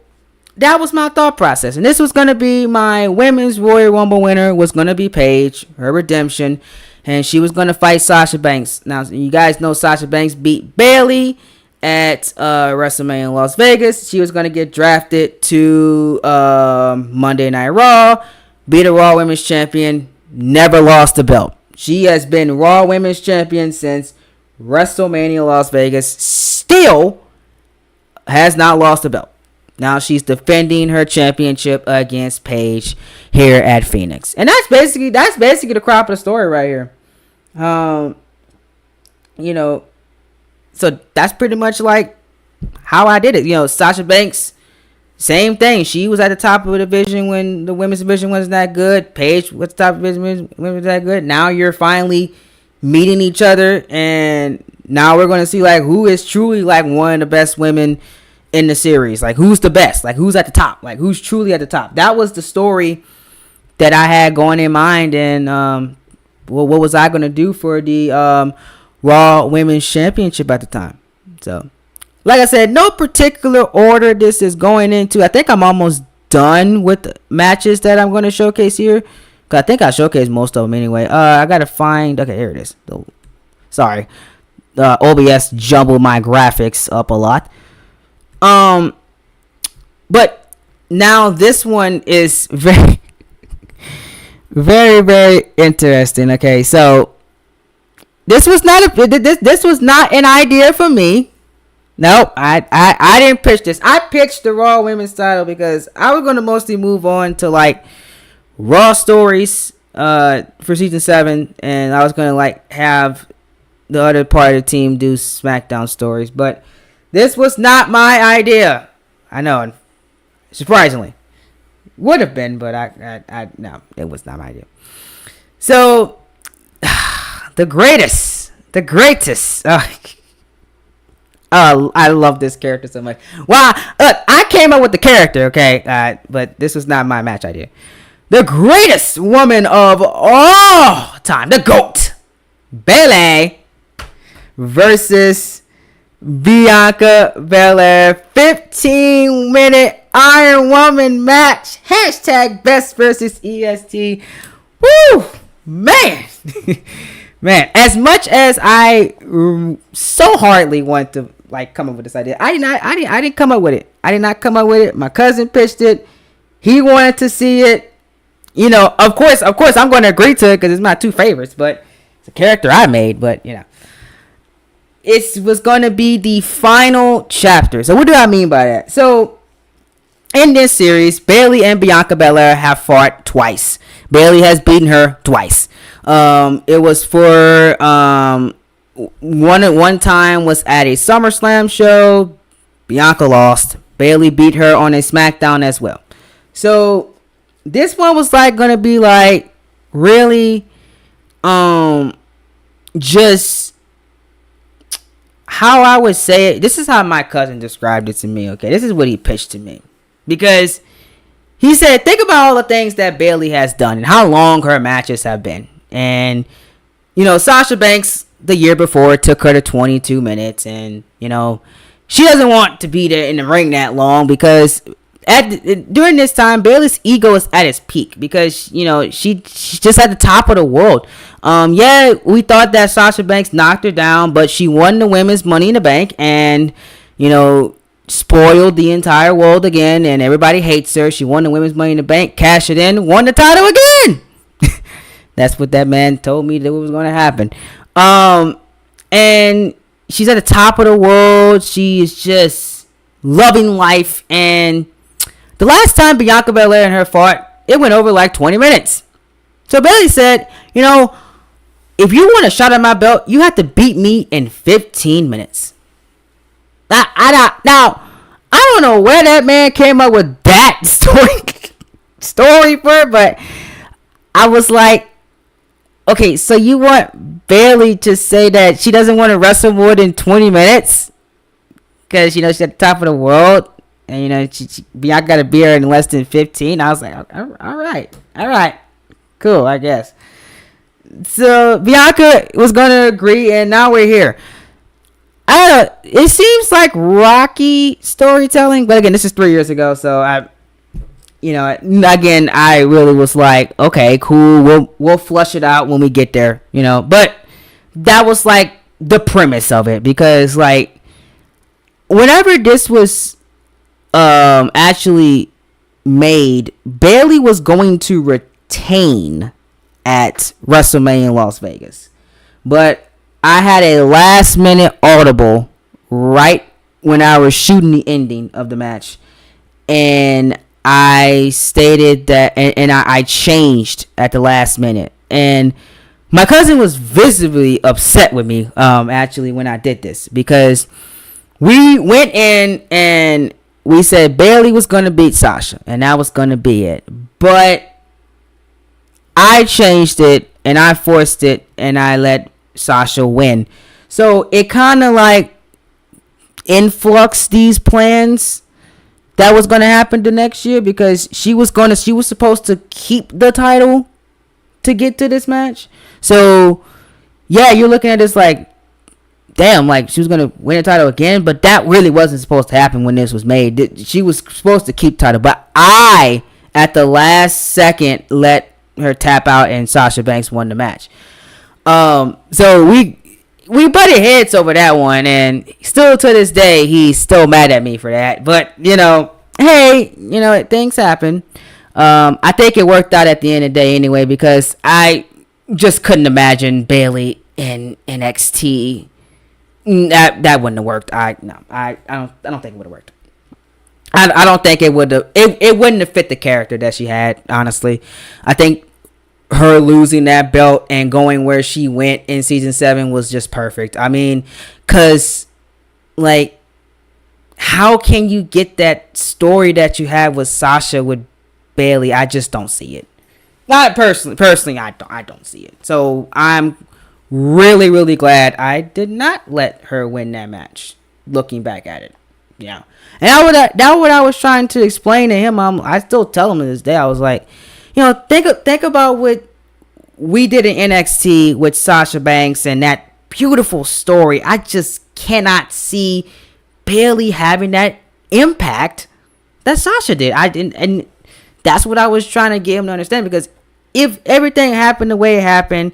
that was my thought process. And this was going to be my women's Royal Rumble winner was going to be Paige, her redemption. And she was going to fight Sasha Banks. Now, you guys know Sasha Banks beat Bayley at WrestleMania in Las Vegas. She was going to get drafted to Monday Night Raw, be the Raw Women's Champion, never lost the belt. She has been Raw Women's Champion since WrestleMania Las Vegas, still has not lost the belt. Now she's defending her championship against Paige here at Phoenix. And that's basically the crop of the story right here. You know, so that's pretty much like how I did it. You know, Sasha Banks, same thing. She was at the top of the division when the women's division wasn't that good. Paige was the top of the division when it was that good. Now you're finally meeting each other, and now we're going to see like who is truly like one of the best women in the series. Like, who's the best? Like, who's at the top? Like, who's truly at the top? That was the story that I had going in mind. And well, what was I going to do for the Raw Women's Championship at the time? So, like I said, no particular order this is going into. I think I'm almost done with the matches that I'm going to showcase here, because I think I showcased most of them anyway. I got to find... Okay, here it is. Sorry. OBS jumbled my graphics up a lot. But now this one is very, very, very interesting. Okay, so this was not an idea for me. Nope, I didn't pitch this. I pitched the Raw Women's title because I was going to mostly move on to like Raw stories for season 7, and I was going to like have the other part of the team do SmackDown stories. But this was not my idea. I know, surprisingly, would have been, but I no, it was not my idea. So the greatest. I love this character so much. Wow, look, I came up with the character, okay, but this was not my match idea. The greatest woman of all time, the GOAT, Bayley, versus Bianca Belair. 15-minute Iron Woman match. Hashtag best versus EST. Woo, man. Man, as much as I so hardly want to like come up with this idea, I didn't come up with it. I did not come up with it. My cousin pitched it. He wanted to see it. You know, of course, I'm going to agree to it because it's my two favorites. But it's a character I made. But you know, it was going to be the final chapter. So what do I mean by that? So in this series, Bayley and Bianca Belair have fought twice. Bailey has beaten her twice. It was for one time was at a SummerSlam show. Bianca lost. Bailey beat her on a SmackDown as well. So this one was like gonna be like really just how I would say it. This is how my cousin described it to me. Okay, this is what he pitched to me, because he said, think about all the things that Bailey has done and how long her matches have been. And, you know, Sasha Banks the year before took her to 22 minutes. And, you know, she doesn't want to be there in the ring that long, because during this time, Bailey's ego is at its peak, because, you know, she's just at the top of the world. Yeah, we thought that Sasha Banks knocked her down, but she won the women's Money in the Bank and, you know, spoiled the entire world again, and everybody hates her. She won the women's Money in the Bank, cashed it in, won the title again. That's what that man told me that was going to happen. And she's at the top of the world. She is just loving life. And the last time Bianca Belair and her fought, it went over like 20 minutes. So Bailey said, you know, if you want a shot at my belt, you have to beat me in 15 minutes. Now, I don't know where that man came up with that story for, but I was like, okay, so you want Bailey to say that she doesn't want to wrestle more than 20 minutes? Because, you know, she's at the top of the world, and, you know, Bianca got to beat her in less than 15. I was like, all right, cool, I guess. So Bianca was going to agree, and now we're here. It seems like rocky storytelling, but again, this is 3 years ago, so I really was like, okay, cool, we'll flush it out when we get there, you know. But that was like the premise of it, because like whenever this was actually made, Bailey was going to retain at WrestleMania in Las Vegas, but I had a last minute audible right when I was shooting the ending of the match, and I stated that, and I changed at the last minute, and my cousin was visibly upset with me actually when I did this, because we went in and we said Bailey was going to beat Sasha, and that was going to be it, but I changed it and I forced it and I let Sasha win. So it kind of like influxed these plans that was going to happen the next year, because she was supposed to keep the title to get to this match. So yeah, you're looking at this like, damn, like she was going to win the title again, but that really wasn't supposed to happen when this was made. She was supposed to keep the title, but I at the last second let her tap out and Sasha Banks won the match. So we butted heads over that one, and still to this day he's still mad at me for that. But you know, hey, you know, things happen. I think it worked out at the end of the day anyway, because I just couldn't imagine Bailey in NXT. That wouldn't have worked. I don't think it would have worked. I don't think it would have. It wouldn't have fit the character that she had. Honestly, I think her losing that belt and going where she went in season 7 was just perfect. I mean, cause like, how can you get that story that you have with Sasha with Bailey? I just don't see it. Not personally, I don't see it. So I'm really, really glad I did not let her win that match. Looking back at it, yeah. And that what I was trying to explain to him. I still tell him to this day. I was like, you know, think about what we did in NXT with Sasha Banks and that beautiful story. I just cannot see Bailey having that impact that Sasha did. And that's what I was trying to get him to understand, because if everything happened the way it happened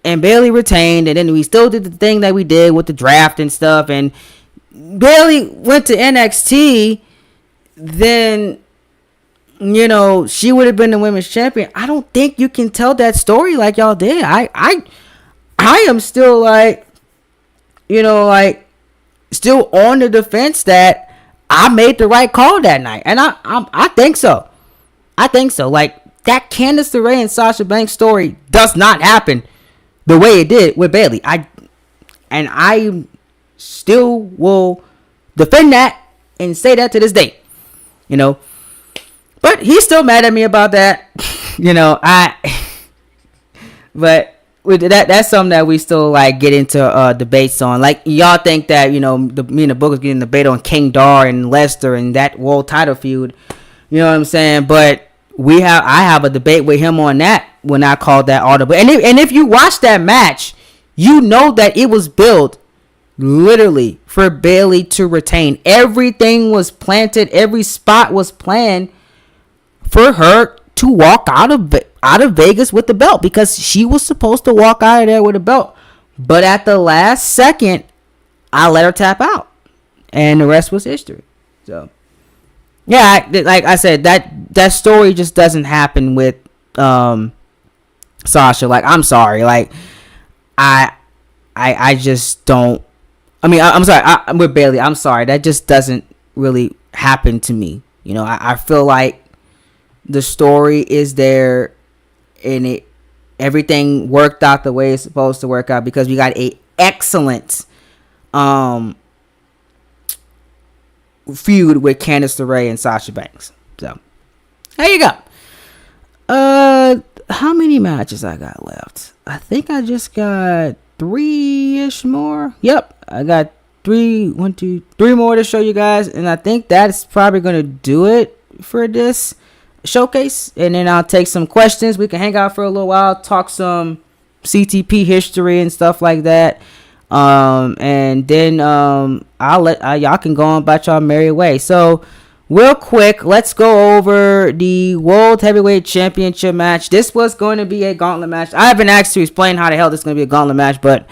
and Bailey retained, and then we still did the thing that we did with the draft and stuff, and Bailey went to NXT, then, you know, she would have been the women's champion. I don't think you can tell that story like y'all did. I am still like, you know, like still on the defense that I made the right call that night, and I think so. I think so. Like that Candice LeRae and Sasha Banks story does not happen the way it did with Bayley. I still will defend that and say that to this day. But he's still mad at me about that. But with that's something that we still like get into debates on. Like, y'all think that me and the book was getting a debate on King Dar and Lester and that world title feud. You know what I'm saying? But I have a debate with him on that when I called that audible. And if you watch that match, you know that it was built literally for Bayley to retain. Everything was planted. Every spot was planned for her to walk out of Vegas with the belt, because she was supposed to walk out of there with a belt. But at the last second, I let her tap out, and the rest was history. So, yeah, like I said, that story just doesn't happen with Sasha. Like, I'm sorry, like I just don't. I mean, I'm sorry. I'm with Bayley. I'm sorry. That just doesn't really happen to me. I feel like the story is there, and everything worked out the way it's supposed to work out, because we got a excellent feud with Candice LeRae and Sasha Banks. So there you go. How many matches I got left? I think I just got 3-ish more. Yep, I got 3 more to show you guys, and I think that's probably gonna do it for this showcase. And then I'll take some questions. We can hang out for a little while, talk some CTP history and stuff like that. And then I'll let y'all can go on about y'all merry way. So real quick, let's go over the World Heavyweight Championship match. This was going to be a gauntlet match. I haven't asked to explain how the hell this is going to be a gauntlet match, but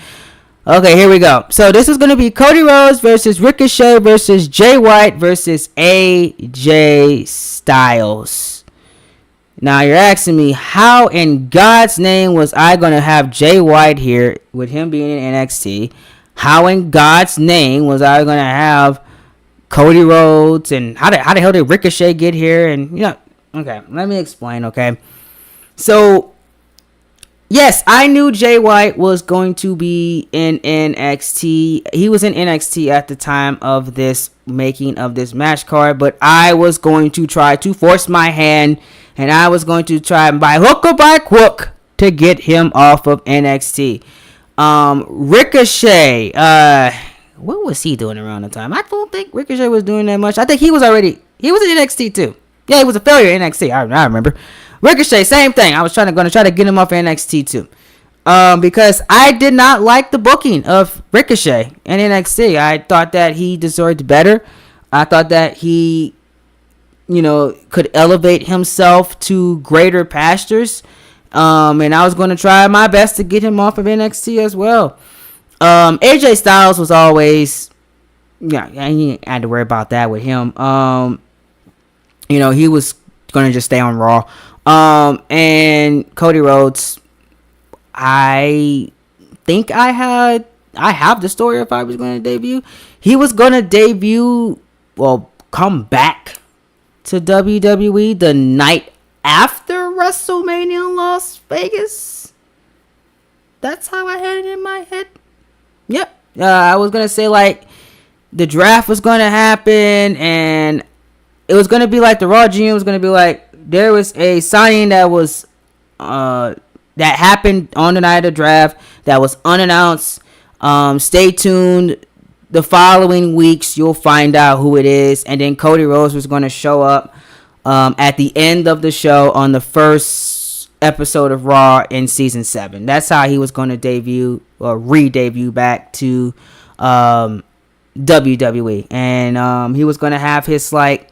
okay, here we go. So this is going to be Cody Rhodes versus Ricochet versus Jay White versus AJ Styles. Now you're asking me, how in God's name was I going to have Jay White here with him being in NXT? How in God's name was I going to have Cody Rhodes, and how the hell did Ricochet get here? And okay, let me explain. Okay, so yes, I knew Jay White was going to be in NXT. He was in NXT at the time of this making of this match card, but I was going to try to force my hand, and I was going to try by hook or by crook to get him off of NXT. Ricochet, what was he doing around the time? I don't think Ricochet was doing that much. I think he was in NXT too. Yeah, he was a failure in NXT. I remember. Ricochet, same thing. I was going to try to get him off NXT too. Because I did not like the booking of Ricochet in NXT. I thought that he deserved better. I thought that he, could elevate himself to greater pastures. And I was going to try my best to get him off of NXT as well. AJ Styles was always, you had to worry about that with him. He was going to just stay on Raw. And Cody Rhodes, I think I have the story if I was going to debut. He was going to come back to WWE the night after WrestleMania in Las Vegas. That's how I had it in my head. Yep. I was going to say, like, the draft was going to happen, and it was going to be like the Raw GM was going to be like, there was a signing that was that happened on the night of the draft that was unannounced. Stay tuned. The following weeks, you'll find out who it is. And then Cody Rhodes was going to show up at the end of the show on the first episode of Raw in season 7. That's how he was going to debut or re-debut back to WWE. And he was going to have his, like,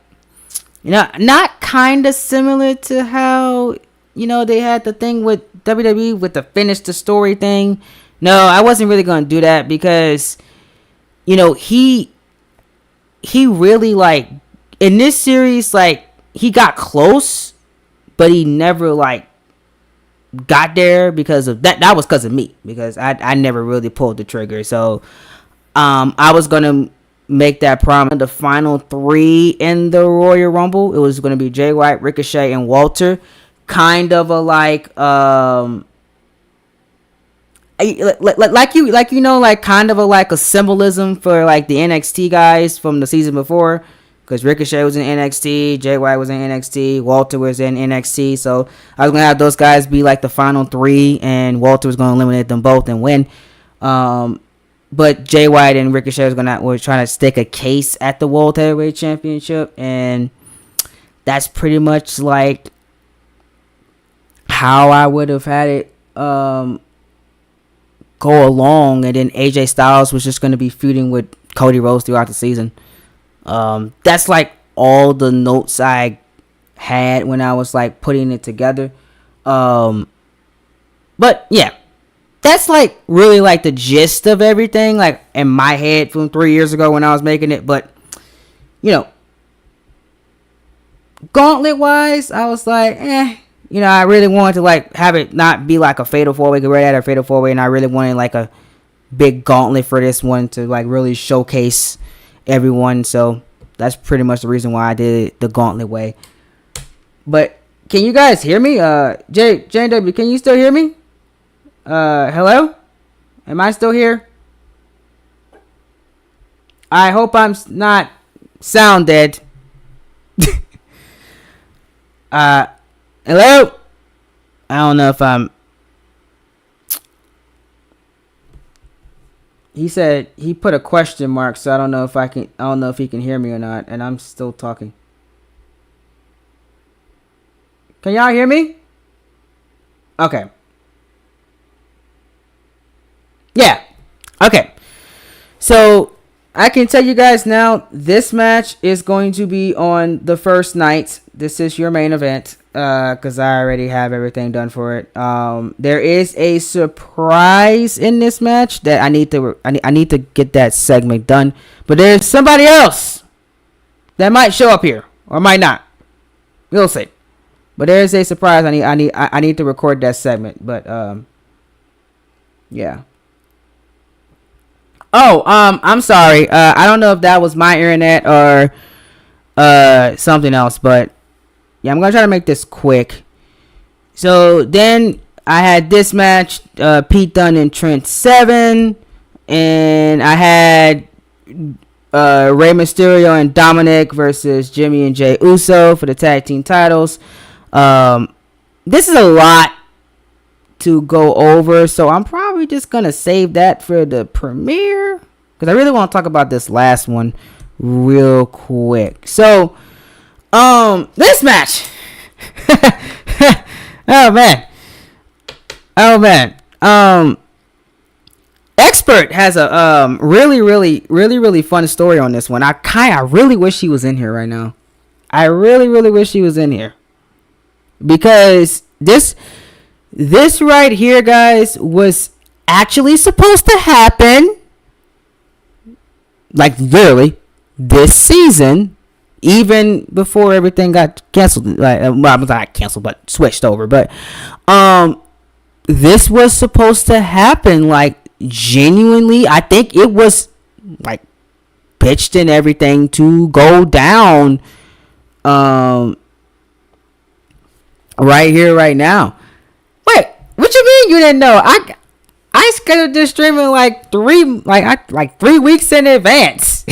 not kind of similar to how, they had the thing with WWE with the finish the story thing. No, I wasn't really going to do that because, he really, like, in this series, like, he got close, but he never, like, got there because of that. That was because of me, because I never really pulled the trigger. So, I was going to make that promise. The final 3 in the Royal Rumble, it was going to be Jay White, Ricochet, and Walter. kind of a like kind of a like a symbolism for like the NXT guys from the season before, because Ricochet was in NXT, Jay White was in NXT, Walter was in NXT. So I was gonna have those guys be like the final three, and Walter was gonna eliminate them both and win. But Jay White and Ricochet were trying to stake a case at the World Heavyweight Championship, and that's pretty much like how I would have had it go along. And then AJ Styles was just going to be feuding with Cody Rhodes throughout the season. That's like all the notes I had when I was like putting it together. But yeah, that's like really like the gist of everything, like in my head from 3 years ago when I was making it. But you know, gauntlet wise, I was like, I really wanted to like have it not be like a fatal 4-way, get ready at a fatal 4-way, and I really wanted like a big gauntlet for this one to like really showcase everyone. So that's pretty much the reason why I did it the gauntlet way. But can you guys hear me? JW, can you still hear me? Hello? Am I still here? I hope I'm not sound dead. Hello? I don't know if I'm... He said he put a question mark, so I don't know if he can hear me or not, and I'm still talking. Can y'all hear me? Okay. Yeah. Okay. So I can tell you guys now, this match is going to be on the first night. This is your main event, because I already have everything done for it. There is a surprise in this match that I need to get that segment done. But there's somebody else that might show up here or might not. We'll see. But there is a surprise. I need to record that segment. But yeah. Oh, I'm sorry. I don't know if that was my internet or something else, but yeah, I'm gonna try to make this quick. So then I had this match, Pete Dunne and Trent Seven, and I had Rey Mysterio and Dominic versus Jimmy and Jey Uso for the tag team titles. This is a lot to go over, so I'm probably just gonna save that for the premiere, because I really want to talk about this last one real quick. So this match oh man Expert has a really fun story on this one. I really wish he was in here right now. I really wish he was in here, because this right here, guys, was actually supposed to happen, like literally this season, even before everything got canceled. Like, well, not canceled, but switched over. But this was supposed to happen, like, genuinely. I think it was like pitched and everything to go down right here, right now. Wait, what you mean you didn't know? I scheduled this streaming like 3 weeks in advance.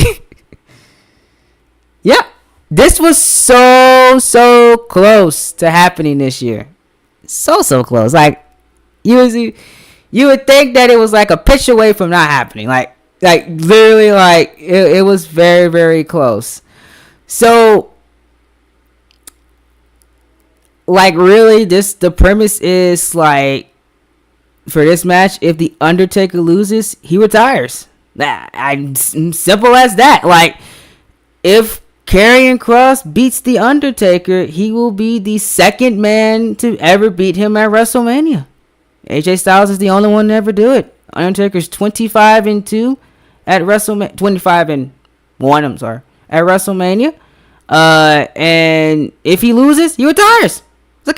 Yep. This was so close to happening this year. So close. Like, you would think that it was like a pitch away from not happening. Like literally, like it was very close. So, like, really, the premise is like, for this match, if the Undertaker loses, he retires. Simple as that. Like, if Karrion Kross beats the Undertaker, he will be the second man to ever beat him at WrestleMania. AJ Styles is the only one to ever do it. Undertaker's 25-2 at WrestleMania. 25-1, I'm sorry, at WrestleMania. And if he loses, he retires. So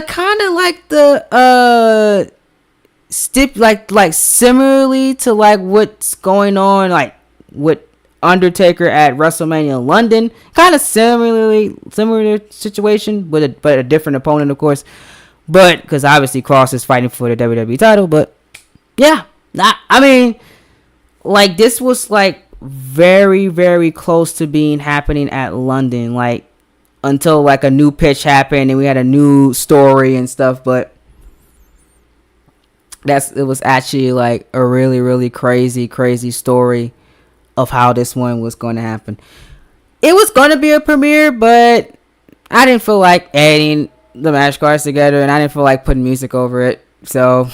kind of like the like similarly to like what's going on like with Undertaker at WrestleMania London. Kind of similar situation, but a different opponent, of course. But because obviously Cross is fighting for the WWE title. But yeah, I mean, like this was like very, very close to being happening at London. Like until like a new pitch happened and we had a new story and stuff. But it was actually like a really, really crazy story of how this one was going to happen. It was going to be a premiere, but I didn't feel like adding the match cards together, and I didn't feel like putting music over it. So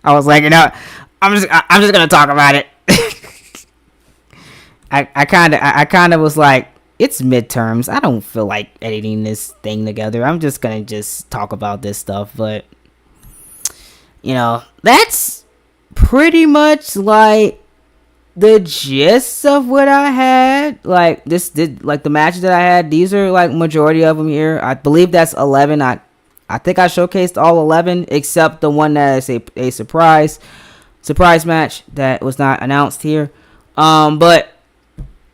I was like, I'm just gonna talk about it. I kind of was like, it's midterms. I don't feel like editing this thing together. I'm just gonna talk about this stuff, but that's pretty much like the gist of what I had. Like the matches that I had, these are like majority of them here. I believe that's 11. I think I showcased all 11 except the one that is a surprise match that was not announced here. But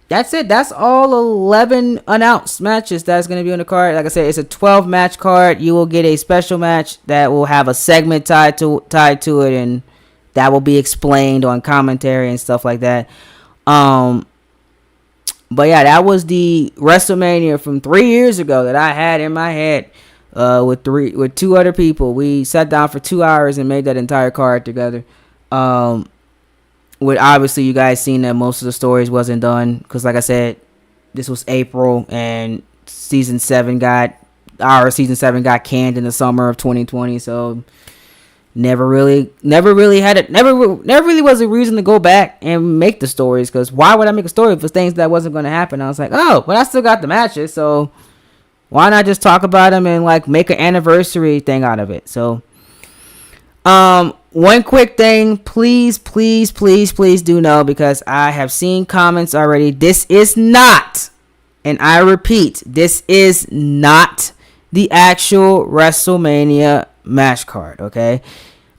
that's it. That's all 11 announced matches that's going to be on the card. Like I said, it's a 12 match card. You will get a special match that will have a segment tied to it, and that will be explained on commentary and stuff like that. But yeah, that was the WrestleMania from 3 years ago that I had in my head with two other people. We sat down for 2 hours and made that entire card together. With obviously you guys seen that most of the stories wasn't done because, like I said, this was April and season 7 got canned in the summer of 2020. So never really was a reason to go back and make the stories, because why would I make a story for things that wasn't going to happen? I was like, but I still got the matches, so why not just talk about them and like make an anniversary thing out of it? So one quick thing, please do know, because I have seen comments already, this is not, and I repeat, this is not the actual WrestleMania match card, okay?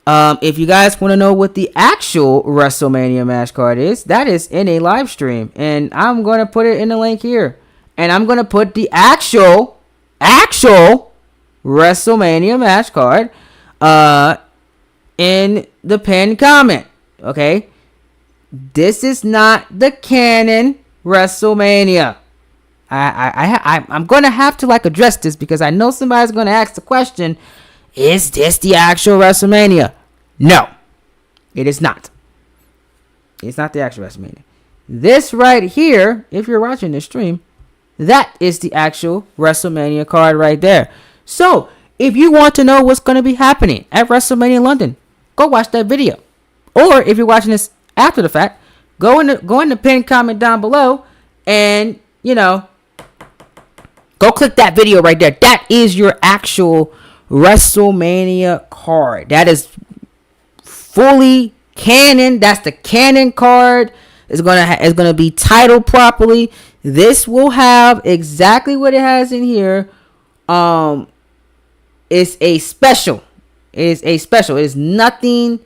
If you guys want to know what the actual WrestleMania match card is, that is in a live stream, and I'm going to put it in the link here, and I'm going to put the actual WrestleMania match card in the pinned comment, okay? This is not the canon WrestleMania. I'm going to have to like address this, because I know somebody's going to ask the question, is this the actual WrestleMania? No, it is not. It's not the actual WrestleMania. This right here, if you're watching this stream, that is the actual WrestleMania card right there. So, if you want to know what's going to be happening at WrestleMania London, go watch that video. Or if you're watching this after the fact, go in the pinned comment down below and, go click that video right there. That is your actual WrestleMania card. That is fully canon. That's the canon card. It's gonna be titled properly. This will have exactly what it has in here. It's a special. It is nothing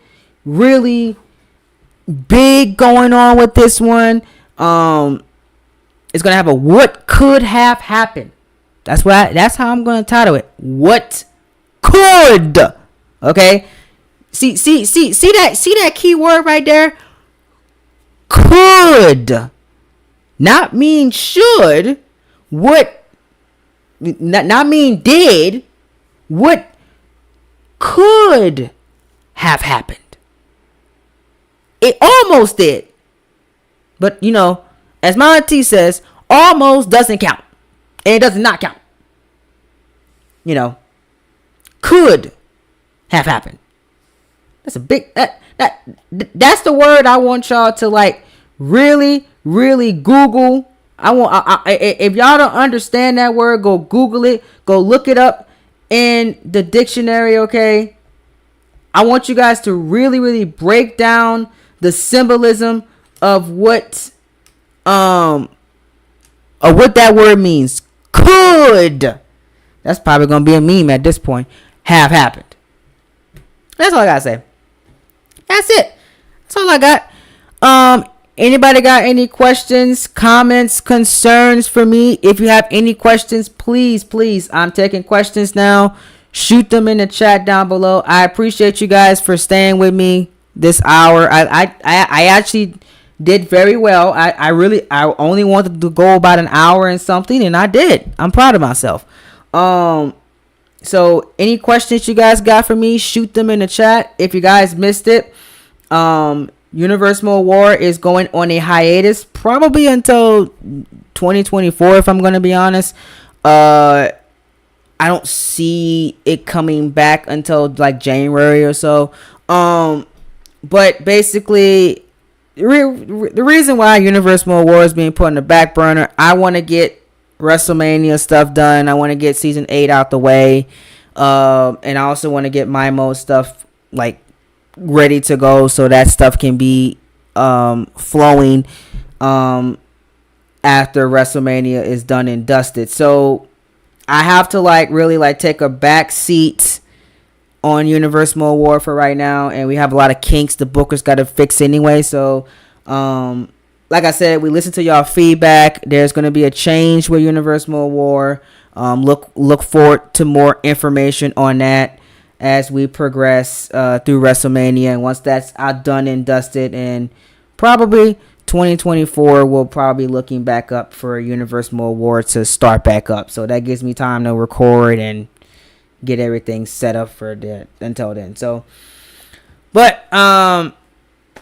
really big going on with this one. It's gonna have a what could have happened. That's how I'm gonna title it. What could? Okay. See that key word right there? Could. Not mean should. What? Not mean did. What could have happened? It almost did. But, as my auntie says, almost doesn't count. And it does not count. Could have happened. That's a big... That's the word I want y'all to, like, really, really Google. If y'all don't understand that word, go Google it. Go look it up in the dictionary, okay? I want you guys to really, really break down the symbolism of what that word means. Could. That's probably gonna be a meme at this point. Have happened. That's all I gotta say. That's it. That's all I got. Anybody got any questions, comments, concerns for me? If you have any questions, please, I'm taking questions now. Shoot them in the chat down below. I appreciate you guys for staying with me this hour. I actually did very well. I only wanted to go about an hour and something, and I did. I'm proud of myself. So any questions you guys got for me, shoot them in the chat. If you guys missed it, Universal War is going on a hiatus probably until 2024, if I'm going to be honest. I don't see it coming back until like January or so. But basically, the reason why Universal War is being put on the back burner, I want to get WrestleMania stuff done. I want to get season 8 out the way. And I also want to get my mode stuff like ready to go, so that stuff can be flowing after WrestleMania is done and dusted. So I have to really take a back seat on Universal War for right now, and we have a lot of kinks the bookers got to fix anyway. So like I said, we listen to y'all feedback. There's going to be a change with Universal War. Look forward to more information on that as we progress through WrestleMania. And once that's done and dusted, and probably 2024, we'll probably be looking back up for Universal War to start back up. So that gives me time to record and get everything set up for that until then. So, but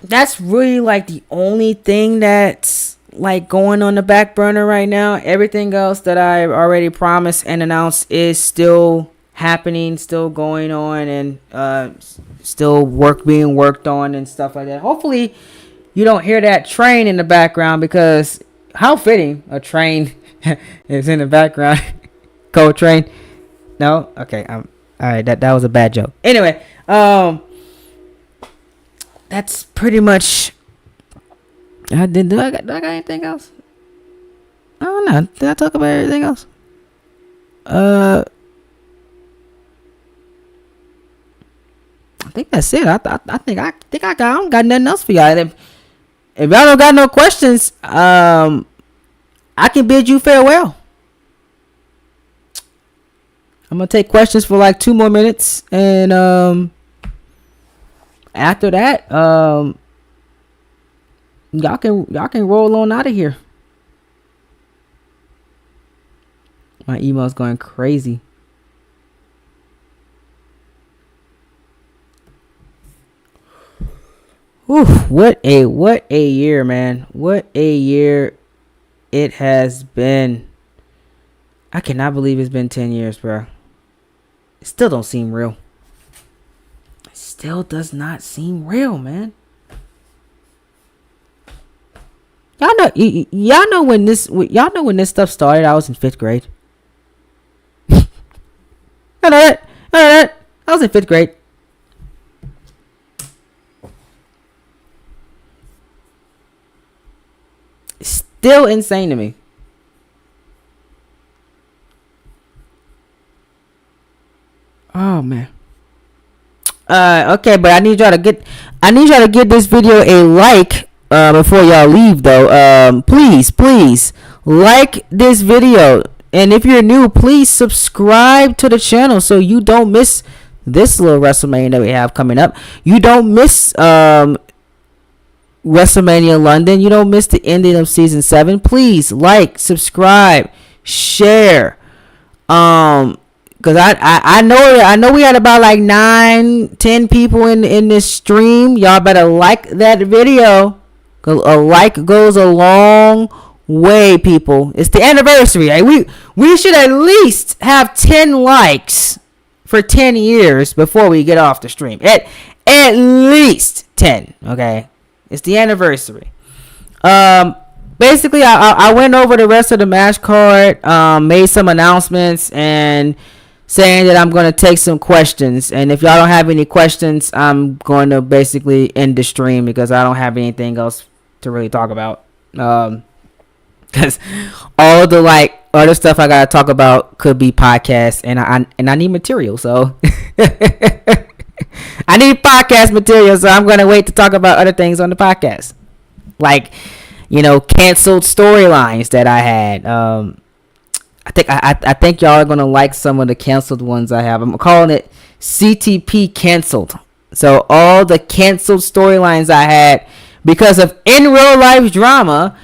that's really like the only thing that's like going on the back burner right now. Everything else that I've already promised and announced is still happening, still going on, and still being worked on and stuff like that. Hopefully you don't hear that train in the background, because how fitting a train is in the background. Coletrain. No? Okay. All right. That was a bad joke. Anyway, that's pretty much. Do I got anything else? I don't know. Did I talk about everything else? I think that's it. I don't got nothing else for y'all. If y'all don't got no questions, I can bid you farewell. I'm gonna take questions for like 2 more minutes, and after that, y'all can roll on out of here. My email's going crazy. Whew, what a year, man. What a year it has been. I cannot believe it's been 10 years, bro. It still don't seem real. It still does not seem real, man. Y'all know when this stuff started. I was in 5th grade. I know that. I was in 5th grade. Still insane to me. Oh man. Okay, but I need y'all to get this video a like before y'all leave though. Please like this video, and if you're new, please subscribe to the channel so you don't miss this little WrestleMania that we have coming up. You don't miss WrestleMania London. You don't miss the ending of season 7. Please like, subscribe, share. Cause I know we had about like 9-10 people in this stream. Y'all better like that video. Cause a like goes a long way, people. It's the anniversary. Right? We should at least have 10 likes for 10 years before we get off the stream. At least 10. Okay. It's the anniversary. Basically, I went over the rest of the match card, made some announcements, and saying that I'm going to take some questions. And if y'all don't have any questions, I'm going to basically end the stream because I don't have anything else to really talk about. Because all the like other stuff I got to talk about could be podcasts, and I need material. So I need podcast material, so I'm going to wait to talk about other things on the podcast. like, canceled storylines that I had. I think y'all are gonna like some of the canceled ones I have. I'm calling it CTP canceled. So all the canceled storylines I had because of in real life drama,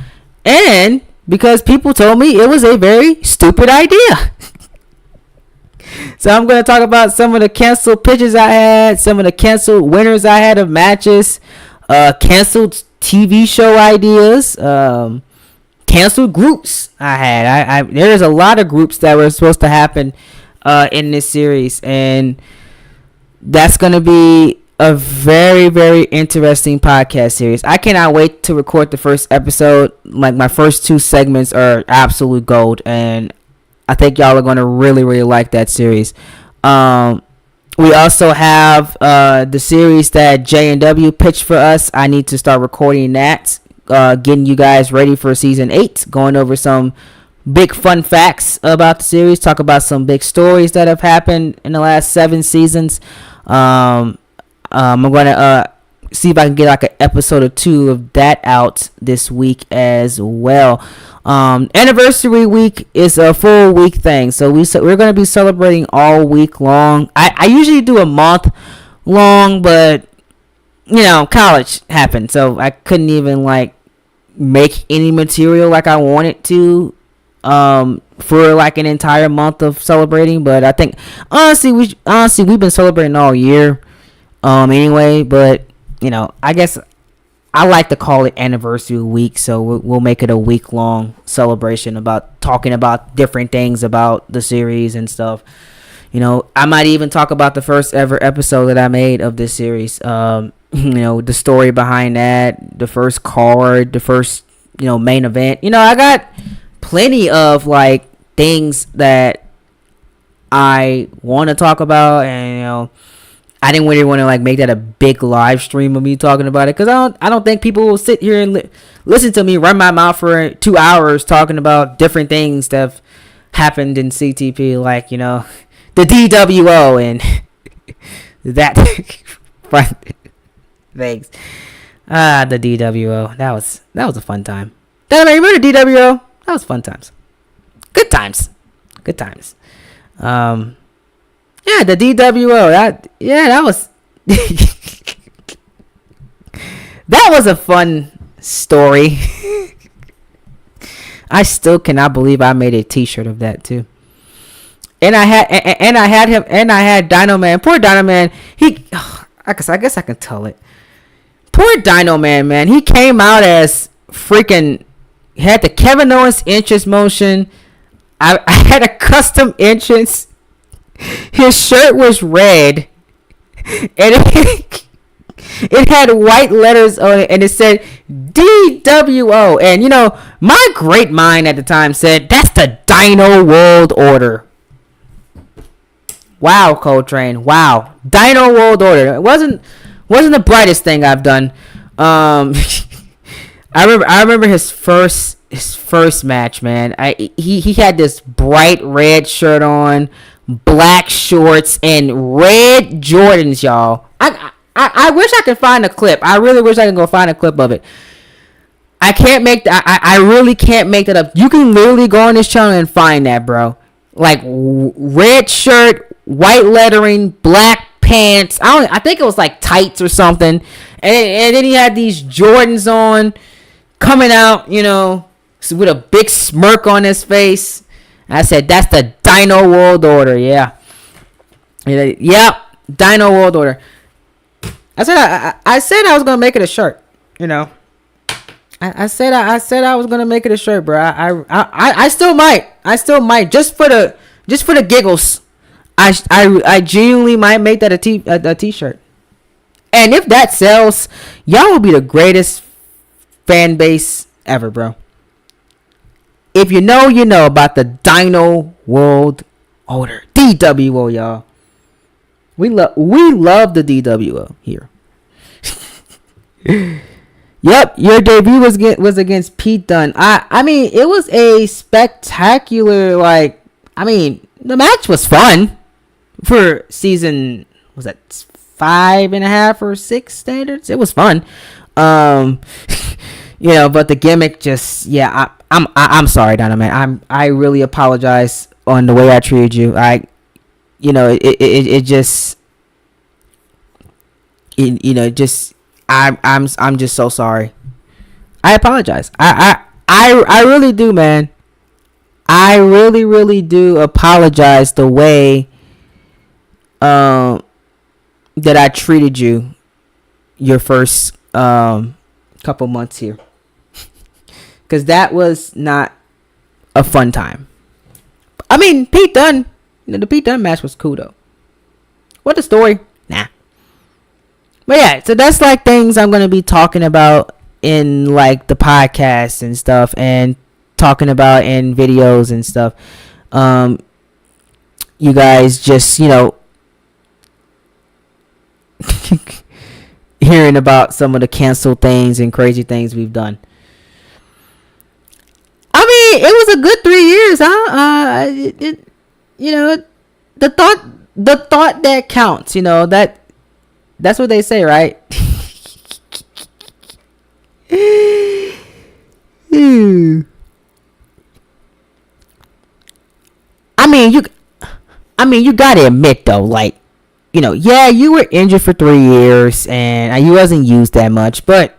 and because people told me it was a very stupid idea. So I'm gonna talk about some of the canceled pitches I had, some of the canceled winners I had of matches, canceled TV show ideas, canceled groups I had. There's a lot of groups that were supposed to happen in this series, and that's going to be a very, very interesting podcast series. I cannot wait to record the first episode. Like, my first 2 segments are absolute gold, and I think y'all are going to really, really like that series. We also have the series that J&W pitched for us. I need to start recording that, getting you guys ready for season 8, going over some big fun facts about the series, talk about some big stories that have happened in the last 7 seasons. I'm going to see if I can get like an episode or 2 of that out this week as well. Anniversary week is a full week thing, so we're going to be celebrating all week long. I usually do a month long, but college happened, so I couldn't even like make any material like I wanted to for like an entire month of celebrating. But I think honestly we've been celebrating all year anyway, but I guess I like to call it anniversary week, so we'll make it a week-long celebration about talking about different things about the series and stuff. I might even talk about the first ever episode that I made of this series. The story behind that, the first card, the first, main event. I got plenty of, like, things that I want to talk about, and, I didn't really want to like make that a big live stream of me talking about it, because I don't think people will sit here and listen to me run my mouth for 2 hours talking about different things that have happened in CTP, like the DWO and that fun things. The DWO, that was a fun time. Remember the DWO? That was fun times. Good times. Yeah, the DWO. That was that was a fun story. I still cannot believe I made a T-shirt of that too. And I had Dino Man. Poor Dino Man. I guess I can tell it. Poor Dino Man. He came out as freaking. He had the Kevin Owens entrance motion. I had a custom entrance. His shirt was red, and it had white letters on it, and it said DWO. And my great mind at the time said, that's the Dino World Order. Wow, Coletrain. Wow, Dino World Order. It wasn't the brightest thing I've done. I remember his first match, man. He had this bright red shirt on, black shorts, and red Jordans, y'all. I wish I could find a clip. I really wish I could go find a clip of it. I can't make that. I really can't make that up. You can literally go on this channel and find that, bro. Like, red shirt, white lettering, black pants. I think it was like tights or something. And then he had these Jordans on, coming out, with a big smirk on his face. I said, that's the Dino World Order. Yeah. Yep. Dino World Order. I said I was going to make it a shirt, I said I was going to make it a shirt, bro. I still might. Just for the giggles. I genuinely might make that a t-shirt. And if that sells, y'all will be the greatest fan base ever, bro. If you know about the Dino World Order. DWO, y'all. We love the DWO here. Yep, your debut was against Pete Dunne. I mean, it was a spectacular, the match was fun for season, was that 5.5 or 6 standards? It was fun. But the gimmick just, I'm sorry, Dynamite. I really apologize on the way I treated you. It just, I'm just so sorry. I apologize. I really do, man. I really, really do apologize the way that I treated you your first couple months here. Because that was not a fun time. I mean, Pete Dunne. The Pete Dunne match was cool, though. What the story? Nah. But yeah, so that's like things I'm going to be talking about in like the podcast and stuff, and talking about in videos and stuff. You guys just, hearing about some of the canceled things and crazy things we've done. I mean, it was a good 3 years, huh? The thought that counts. That's what they say, right? I mean, you gotta admit though, like, you were injured for 3 years and you wasn't used that much, but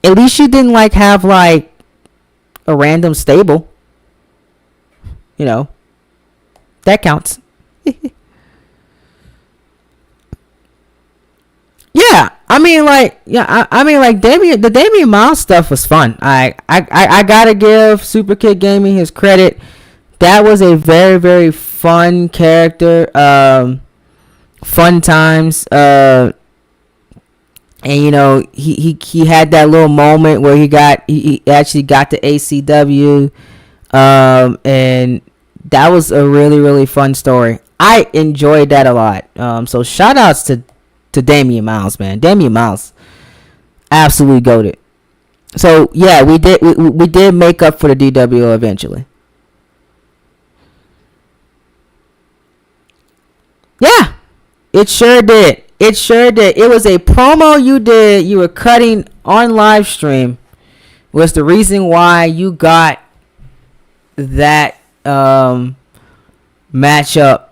at least you didn't like have like a random stable. That counts. Yeah, I mean, like the Damian Miles stuff was fun. I gotta give Super Kid Gaming his credit. That was a very, very fun character. Fun times. And he had that little moment where he actually got to ACW. And that was a really, really fun story. I enjoyed that a lot. So shout outs to Damian Miles, man. Damian Miles, absolutely goated. So yeah, we did make up for the DWO eventually. Yeah, it sure did. It sure did. It was a promo you did. You were cutting on live stream. Was the reason why you got that matchup,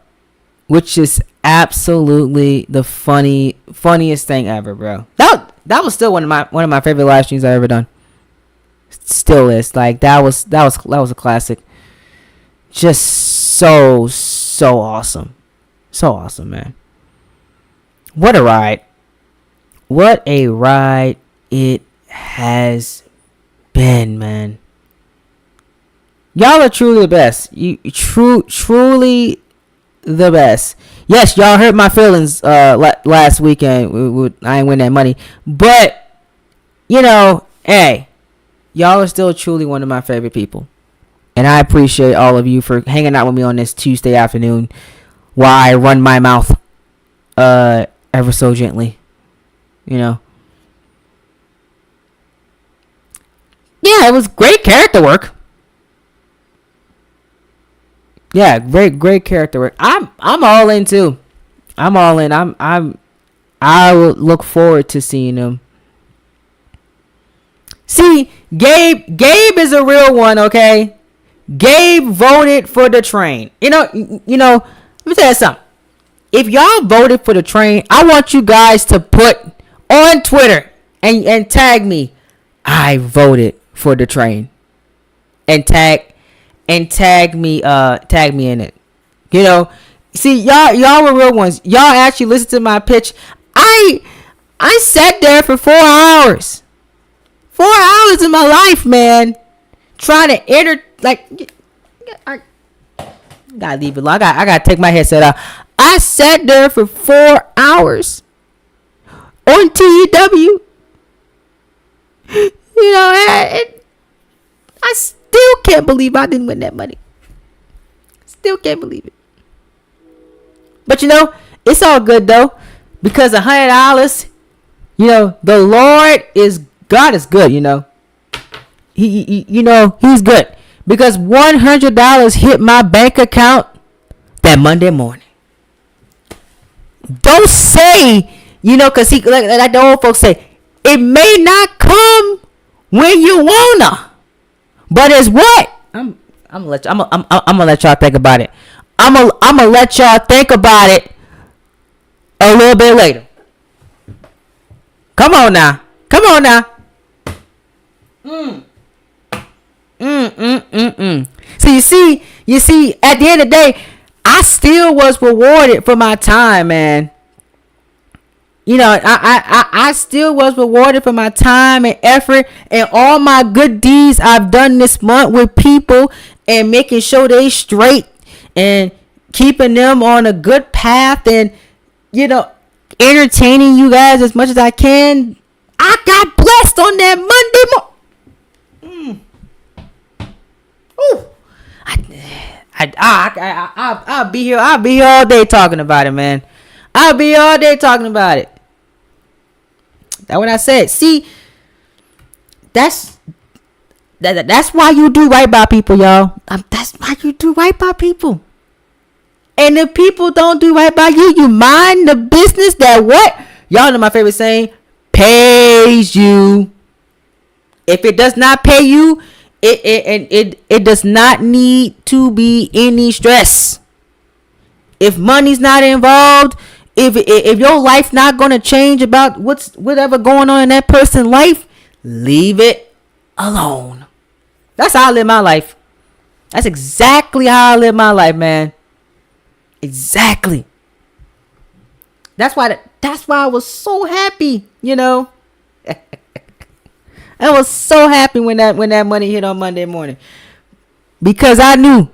which is absolutely the funniest thing ever, bro. That was still one of my favorite live streams I've ever done. Still is. Like that was a classic. Just so awesome. So awesome, man. What a ride. What a ride it has been, man. Y'all are truly the best. You truly the best. Yes, y'all hurt my feelings last weekend. I ain't win that money. But, hey, y'all are still truly one of my favorite people. And I appreciate all of you for hanging out with me on this Tuesday afternoon while I run my mouth ever so gently. Yeah, it was great character work. Yeah, great character work. I'm all in too. I'm all in. I would look forward to seeing him. See, Gabe is a real one, okay? Gabe voted for the train. Let me tell you something. If y'all voted for the train, I want you guys to put on Twitter and tag me. I voted for the train. And tag me in it. See, y'all were real ones. Y'all actually listened to my pitch. I sat there for 4 hours. 4 hours of my life, man. Trying to I gotta leave it alone. I gotta take my headset out. I sat there for 4 hours on TEW. I still can't believe I didn't win that money. Still can't believe it. But it's all good though, because $100, the Lord is God is good. He's good, because $100 hit my bank account that Monday morning. Don't say, because like the old folks say, it may not come when you wanna. But it's what? I'm gonna let y'all think about it. I'm gonna let y'all think about it a little bit later. Come on now. So you see, at the end of the day, I still was rewarded for my time, man. You know, I still was rewarded for my time and effort and all my good deeds I've done this month with people and making sure they straight and keeping them on a good path and, you know, entertaining you guys as much as I can. I got blessed on that Monday morning. Ooh. I'll be here all day talking about it, man. I'll be all day talking about it. That's what I said. See, that's why you do right by people, y'all. That's why you do right by people. And if people don't do right by you, you mind the business that what? Y'all know my favorite saying, pays you. If it does not pay you, it does not need to be any stress. If money's not involved, if your life not gonna change about whatever going on in that person's life, leave it alone. That's how I live my life. That's exactly how I live my life, man. Exactly. That's why I was so happy, you know. I was so happy when that money hit on Monday morning, because I knew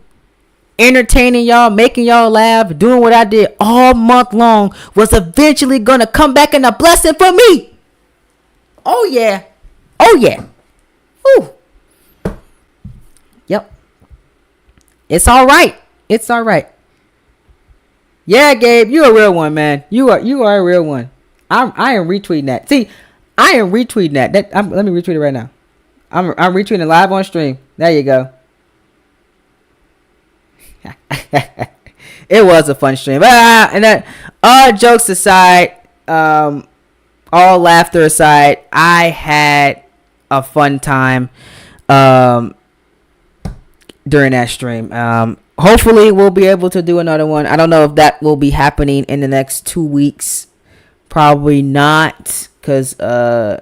entertaining y'all, making y'all laugh, doing what I did all month long was eventually gonna come back in a blessing for me. Oh yeah. Ooh. Yep. It's all right. Yeah, Gabe, you a real one, man. You are a real one. I am retweeting that. See, I am retweeting that. Let me retweet it right now. I'm retweeting it live on stream. There you go. It was a fun stream. And that, all jokes aside, all laughter aside, I had a fun time during that stream. Hopefully we'll be able to do another one. I don't know if that will be happening in the next 2 weeks. Probably not, because I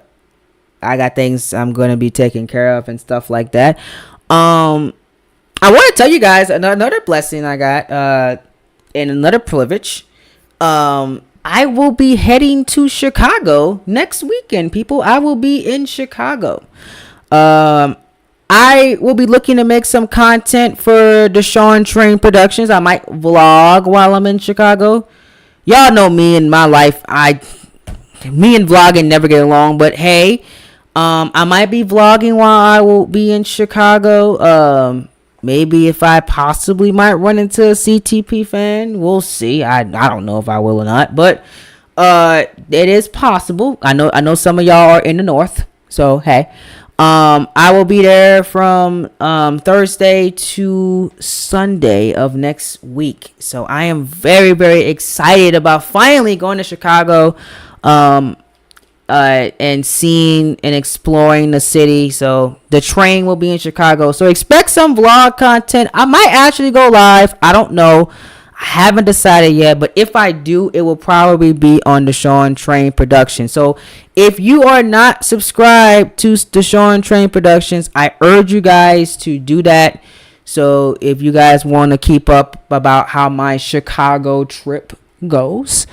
got things I'm going to be taking care of and stuff like that. I want to tell you guys another blessing I got and another privilege. I will be heading to Chicago next weekend, people. I will be in Chicago. I will be looking to make some content for Deshaun Train Productions. I might vlog while I'm in Chicago. Y'all know me and my life. Me and vlogging never get along, but hey, I might be vlogging while I will be in Chicago. Maybe if I possibly might run into a CTP fan, we'll see. I don't know if I will or not, but it is possible. I know some of y'all are in the north, so hey. I will be there from Thursday to Sunday of next week. So I am very, very excited about finally going to Chicago and seeing and exploring the city. So the train will be in Chicago. So expect some vlog content. I might actually go live. I don't know. I haven't decided yet, but if I do, it will probably be on Deshaun Train Productions. So if you are not subscribed to Deshaun Train Productions, I urge you guys to do that. So if you guys want to keep up about how my Chicago trip goes,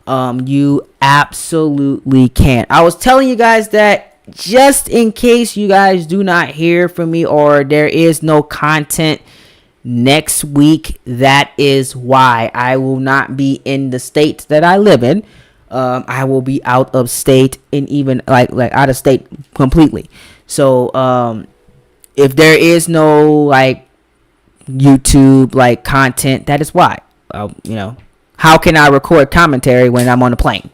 you absolutely can. I was telling you guys that just in case you guys do not hear from me or there is no content next week, that is why. I will not be in the state that I live in. I will be out of state and even like out of state completely. So if there is no like YouTube like content, that is why. You know, how can I record commentary when I'm on a plane?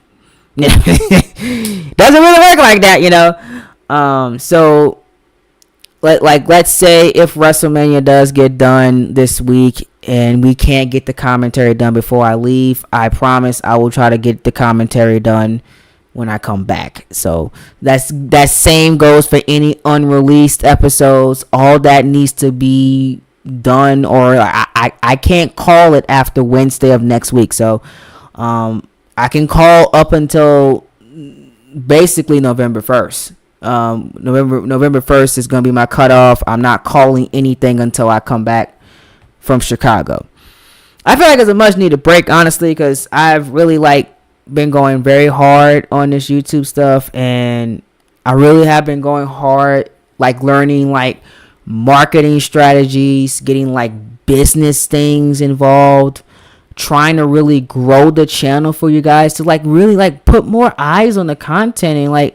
Doesn't really work like that, you know. So let's say if WrestleMania does get done this week and we can't get the commentary done before I leave, I promise I will try to get the commentary done when I come back. So that same goes for any unreleased episodes. All that needs to be done, or I can't call it after Wednesday of next week. So I can call up until basically November 1st. November 1st is going to be my cutoff. I'm not calling anything until I come back from Chicago. I feel like it's a much needed break, honestly, because I've really been going very hard on this YouTube stuff, and I really have been going hard learning marketing strategies, getting business things involved, trying to really grow the channel for you guys to really put more eyes on the content and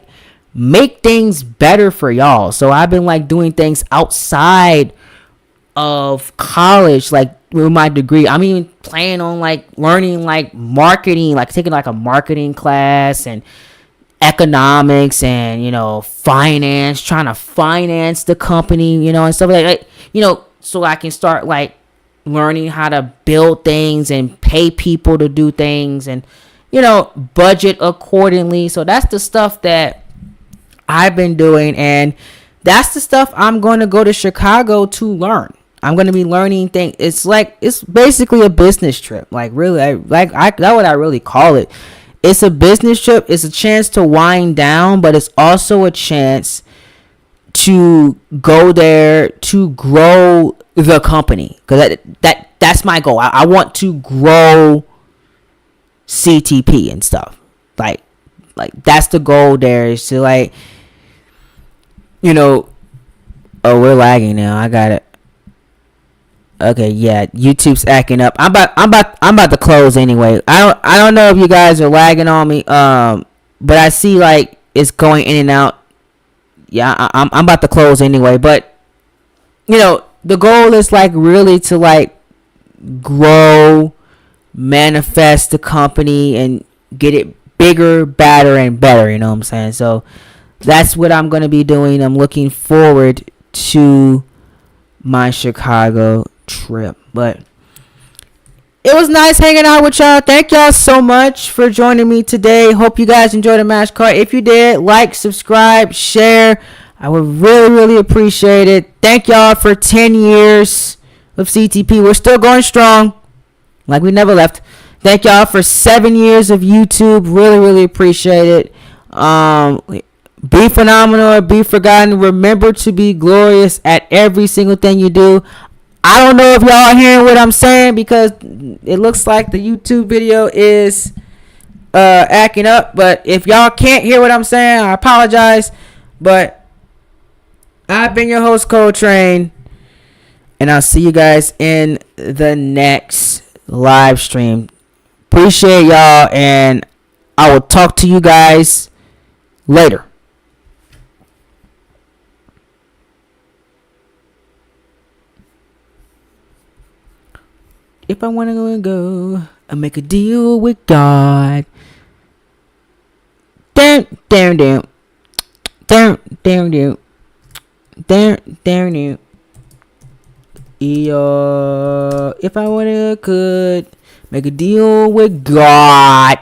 make things better for y'all. So I've been doing things outside of college, with my degree. I'm even planning on learning marketing, taking a marketing class and economics and finance, trying to finance the company, and stuff like that, so I can start learning how to build things and pay people to do things and budget accordingly. So that's the stuff that I've been doing, and that's the stuff I'm going to go to Chicago to learn. I'm going to be learning things. It's basically a business trip. Really, that's what I really call it. It's a business trip. It's a chance to wind down, but it's also a chance to go there to grow the company, because that's my goal. I want to grow CTP and stuff. That's the goal there, is to oh, we're lagging now. I got it. Okay, yeah, YouTube's acting up. I'm about to close anyway. I don't know if you guys are lagging on me. But I see it's going in and out. Yeah, I'm about to close anyway. But the goal is really to grow, manifest the company, and get it bigger, badder, and better. You know what I'm saying? So that's what I'm gonna be doing. I'm looking forward to my Chicago trip. But it was nice hanging out with y'all. Thank y'all so much for joining me today. Hope you guys enjoyed the match card. If you did, subscribe, share. I would really appreciate it. Thank y'all for 10 years of CTP. We're still going strong, we never left. Thank y'all for 7 years of YouTube. Really appreciate it. Be phenomenal or be forgotten. Remember to be glorious at every single thing you do. I don't know if y'all are hearing what I'm saying, because it looks like the YouTube video is acting up. But if y'all can't hear what I'm saying, I apologize. But I've been your host, Coletrain, and I'll see you guys in the next live stream. Appreciate y'all, and I will talk to you guys later. If I want to go, I make a deal with God. Down. If I want to, could make a deal with God.